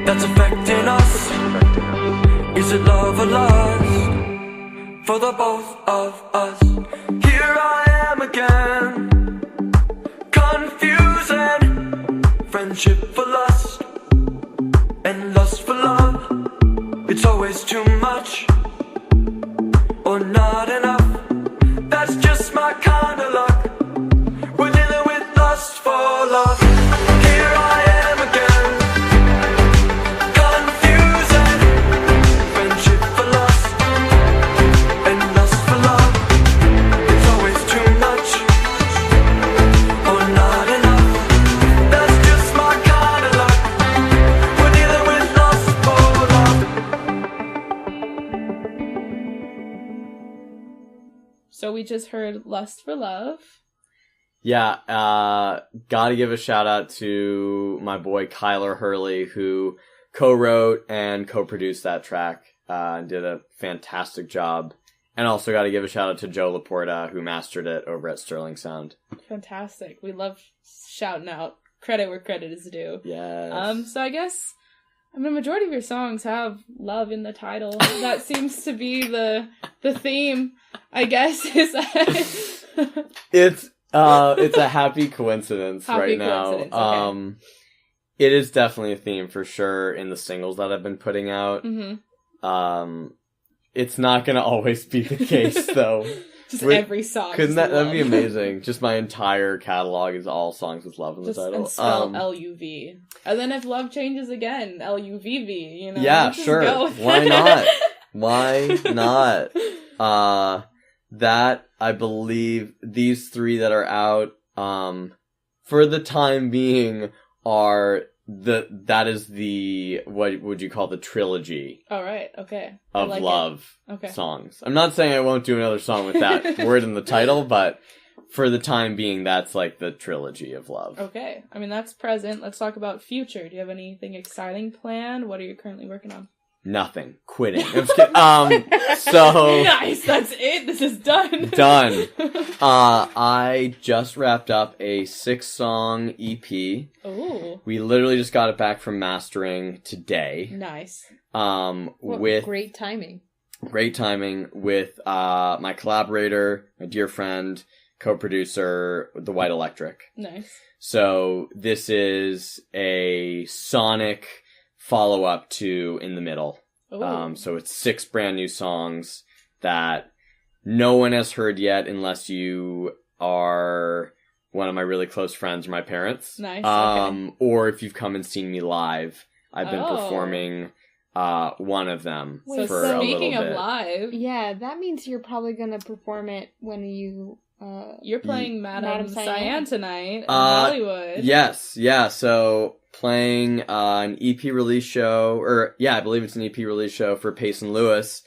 D: that's affecting us? Is it love or lust for the both of us? Here I am again, confusing friendship for lust and lust for love. It's always too much or not enough. That's just my kind of luck. We're dealing with lust for love. Here I am again, confusing friendship for lust and lust for love. It's always too much or not enough. That's just my kind of luck. We're dealing with lust for love.
A: So we just heard Lust for Love.
C: Yeah, gotta give a shout out to my boy Kyler Hurley, who co-wrote and co-produced that track, and did a fantastic job And also got to give a shout out to Joe Laporta, who mastered it over at Sterling Sound.
A: Fantastic. We love shouting out credit where credit is due.
C: Yes.
A: So I guess, I mean, the majority of your songs have love in the title. That seems to be the theme, I guess.
C: It's a happy coincidence
A: Happy
C: right now.
A: coincidence, okay.
C: It is definitely a theme for sure in the singles that I've been putting out.
A: Mm-hmm.
C: It's not gonna always be the case though.
A: Just every song.
C: Couldn't that'd be amazing? Just my entire catalog is all songs with love in the title.
A: And spell L-U-V. And then if love changes again, L-U-V-V, you know?
C: Yeah,
A: just
C: sure.
A: go with
C: Why
A: it.
C: not? Why not? That, I believe, these three that are out, for the time being, that is the, what would you call the trilogy
A: All right, okay.
C: of
A: I like
C: love
A: Okay.
C: songs. I'm not saying I won't do another song with that word in the title, but for the time being, that's like the trilogy of love.
A: Okay. I mean, that's present. Let's talk about future. Do you have anything exciting planned? What are you currently working on?
C: Nothing. Quitting. I'm just kidding. So
A: Nice, that's it. This is done.
C: Done. I just wrapped up a 6-song EP.
A: Ooh.
C: We literally just got it back from mastering today.
A: Nice.
C: With
B: great timing.
C: great timing with my collaborator, my dear friend, co-producer, The White Electric.
A: Nice.
C: So this is a sonic follow-up to In the Middle.
A: Ooh.
C: So it's 6 brand new songs that no one has heard yet unless you are one of my really close friends or my parents.
A: Nice, okay.
C: Or if you've come and seen me live. I've been
A: Oh.
C: performing one of them
B: Wait,
C: for
B: so
C: a little
A: Speaking of
C: bit.
A: live,
B: Yeah, that means you're probably gonna perform it when you,
A: you're playing Madame
B: Madame
A: Cyan
B: Cyan
A: tonight in Hollywood.
C: Yes, yeah, so playing an EP release show, I believe it's an EP release show for Pace and Lewis,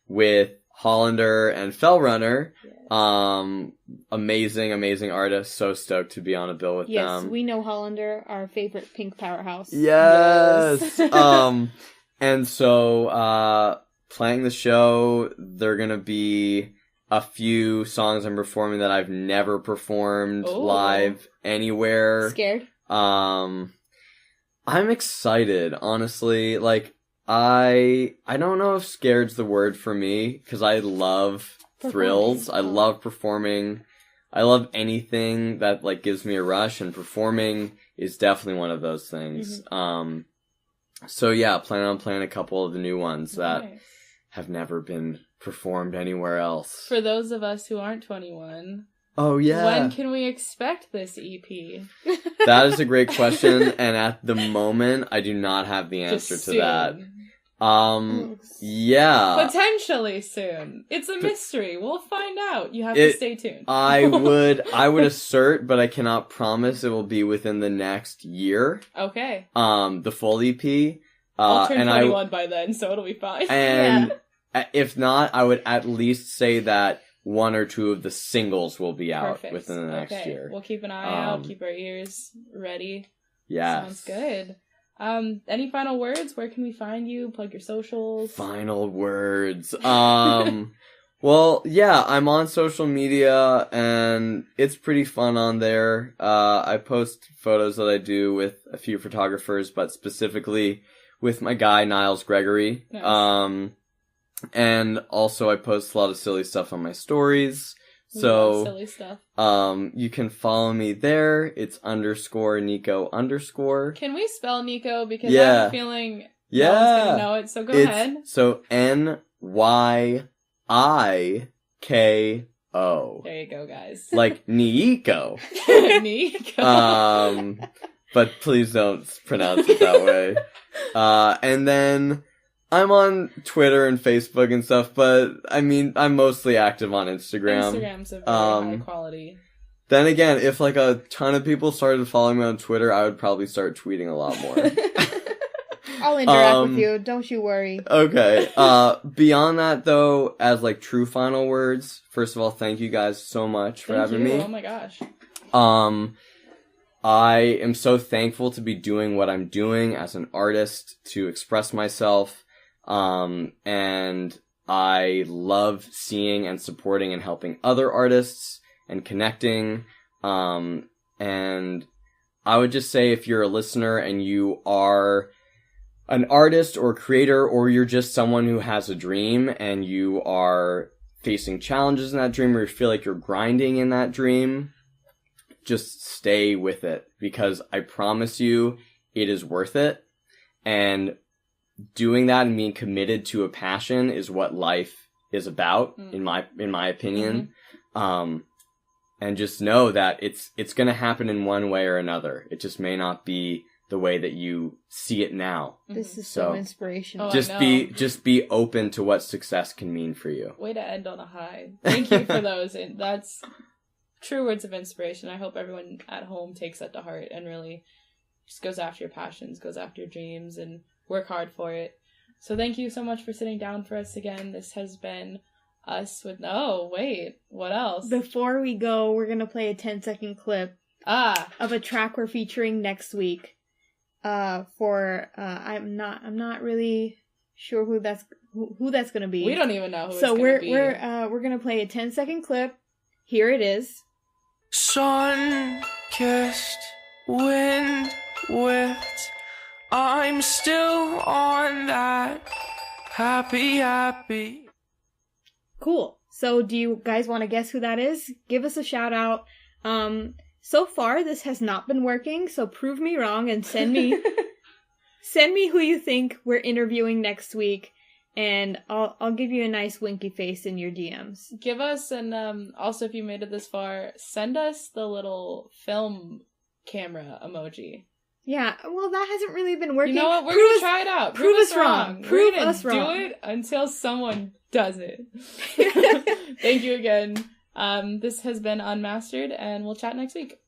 C: with Hollander and Fellrunner.
A: Yes.
C: Amazing artists. So stoked to be on a bill with
B: Yes,
C: them.
B: we know Hollander, our favorite pink powerhouse.
C: Yes.
A: Yes.
C: And so, playing the show, they're gonna be a few songs I'm performing that I've never performed
A: Ooh.
C: live anywhere.
B: Scared?
C: I'm excited, honestly. Like, I don't know if scared's the word for me, because I love thrills. I love performing. I love anything that, like, gives me a rush, and performing is definitely one of those things.
A: Mm-hmm.
C: So yeah, planning on playing a couple of the new ones that
A: Nice.
C: have never been performed anywhere else.
A: For those of us who aren't 21,
C: Oh yeah.
A: when can we expect this EP?
C: That is a great question, and at the moment, I do not have the answer
A: Just
C: to that.
A: soon.
C: Yeah.
A: Potentially soon. It's a mystery. We'll find out. You have to stay tuned.
C: I would assert, but I cannot promise it will be within the next year.
A: Okay.
C: The full EP.
A: I'll turn
C: and
A: 21 by then, so it'll be fine.
C: And if not, I would at least say that 1 or 2 of the singles will be out
A: Perfect.
C: within the next
A: Okay.
C: year.
A: We'll keep an eye out, keep our ears ready.
C: Yeah.
A: Sounds good. Any final words? Where can we find you? Plug your socials.
C: Final words. Well, yeah, I'm on social media, and it's pretty fun on there. I post photos that I do with a few photographers, but specifically with my guy, Niles Gregory.
A: Nice.
C: And also I post a lot of silly stuff on my stories.
A: We
C: So,
A: love silly stuff.
C: you can follow me there. It's _Nyiko_.
A: Can we spell Nyiko? Because I
C: Yeah.
A: have a feeling no
C: Yeah.
A: one's gonna know it, so go ahead.
C: So NYIKO.
A: There you go, guys.
C: Like Nyiko.
A: Nyiko.
C: But please don't pronounce it that way. And then I'm on Twitter and Facebook and stuff, but I mean, I'm mostly active on Instagram.
A: Instagram's a very high quality.
C: Then again, if like a ton of people started following me on Twitter, I would probably start tweeting a lot more.
B: I'll interact with you, don't you worry.
C: Okay. Beyond that, though, as like true final words, first of all, thank you guys so much for having me.
A: Oh my gosh.
C: I am so thankful to be doing what I'm doing as an artist, to express myself. And I love seeing and supporting and helping other artists and connecting. And I would just say if you're a listener and you are an artist or creator, or you're just someone who has a dream and you are facing challenges in that dream, or you feel like you're grinding in that dream, just stay with it, because I promise you it is worth it. And doing that and being committed to a passion is what life is about, in my opinion. And just know that it's going to happen in one way or another. It just may not be the way that you see it now.
B: This is so inspirational.
C: Just be open to what success can mean for you.
A: Way to end on a high. Thank you for those. That's true words of inspiration. I hope everyone at home takes that to heart and really just goes after your passions, goes after your dreams, and work hard for it. So thank you so much for sitting down for us again. This has been us with... Oh, wait. What else?
B: Before we go, we're going to play a 10-second clip of a track we're featuring next week. I'm not really sure who that's going to be.
A: We don't even know who
B: so
A: it's going to be.
B: So we're going to play a 10-second clip. Here it is.
D: Sun-kissed, wind whipped, I'm still on that happy.
B: Cool. So do you guys want to guess who that is? Give us a shout out. So far this has not been working, so prove me wrong and send me who you think we're interviewing next week, and I'll give you a nice winky face in your DMs.
A: Give us, and also if you made it this far, send us the little film camera emoji.
B: Yeah, well, that hasn't really been working.
A: You know what? We're going to try it out.
B: Prove us wrong. Prove us wrong.
A: Do it until someone does it. Thank you again. This has been Unmastered, and we'll chat next week.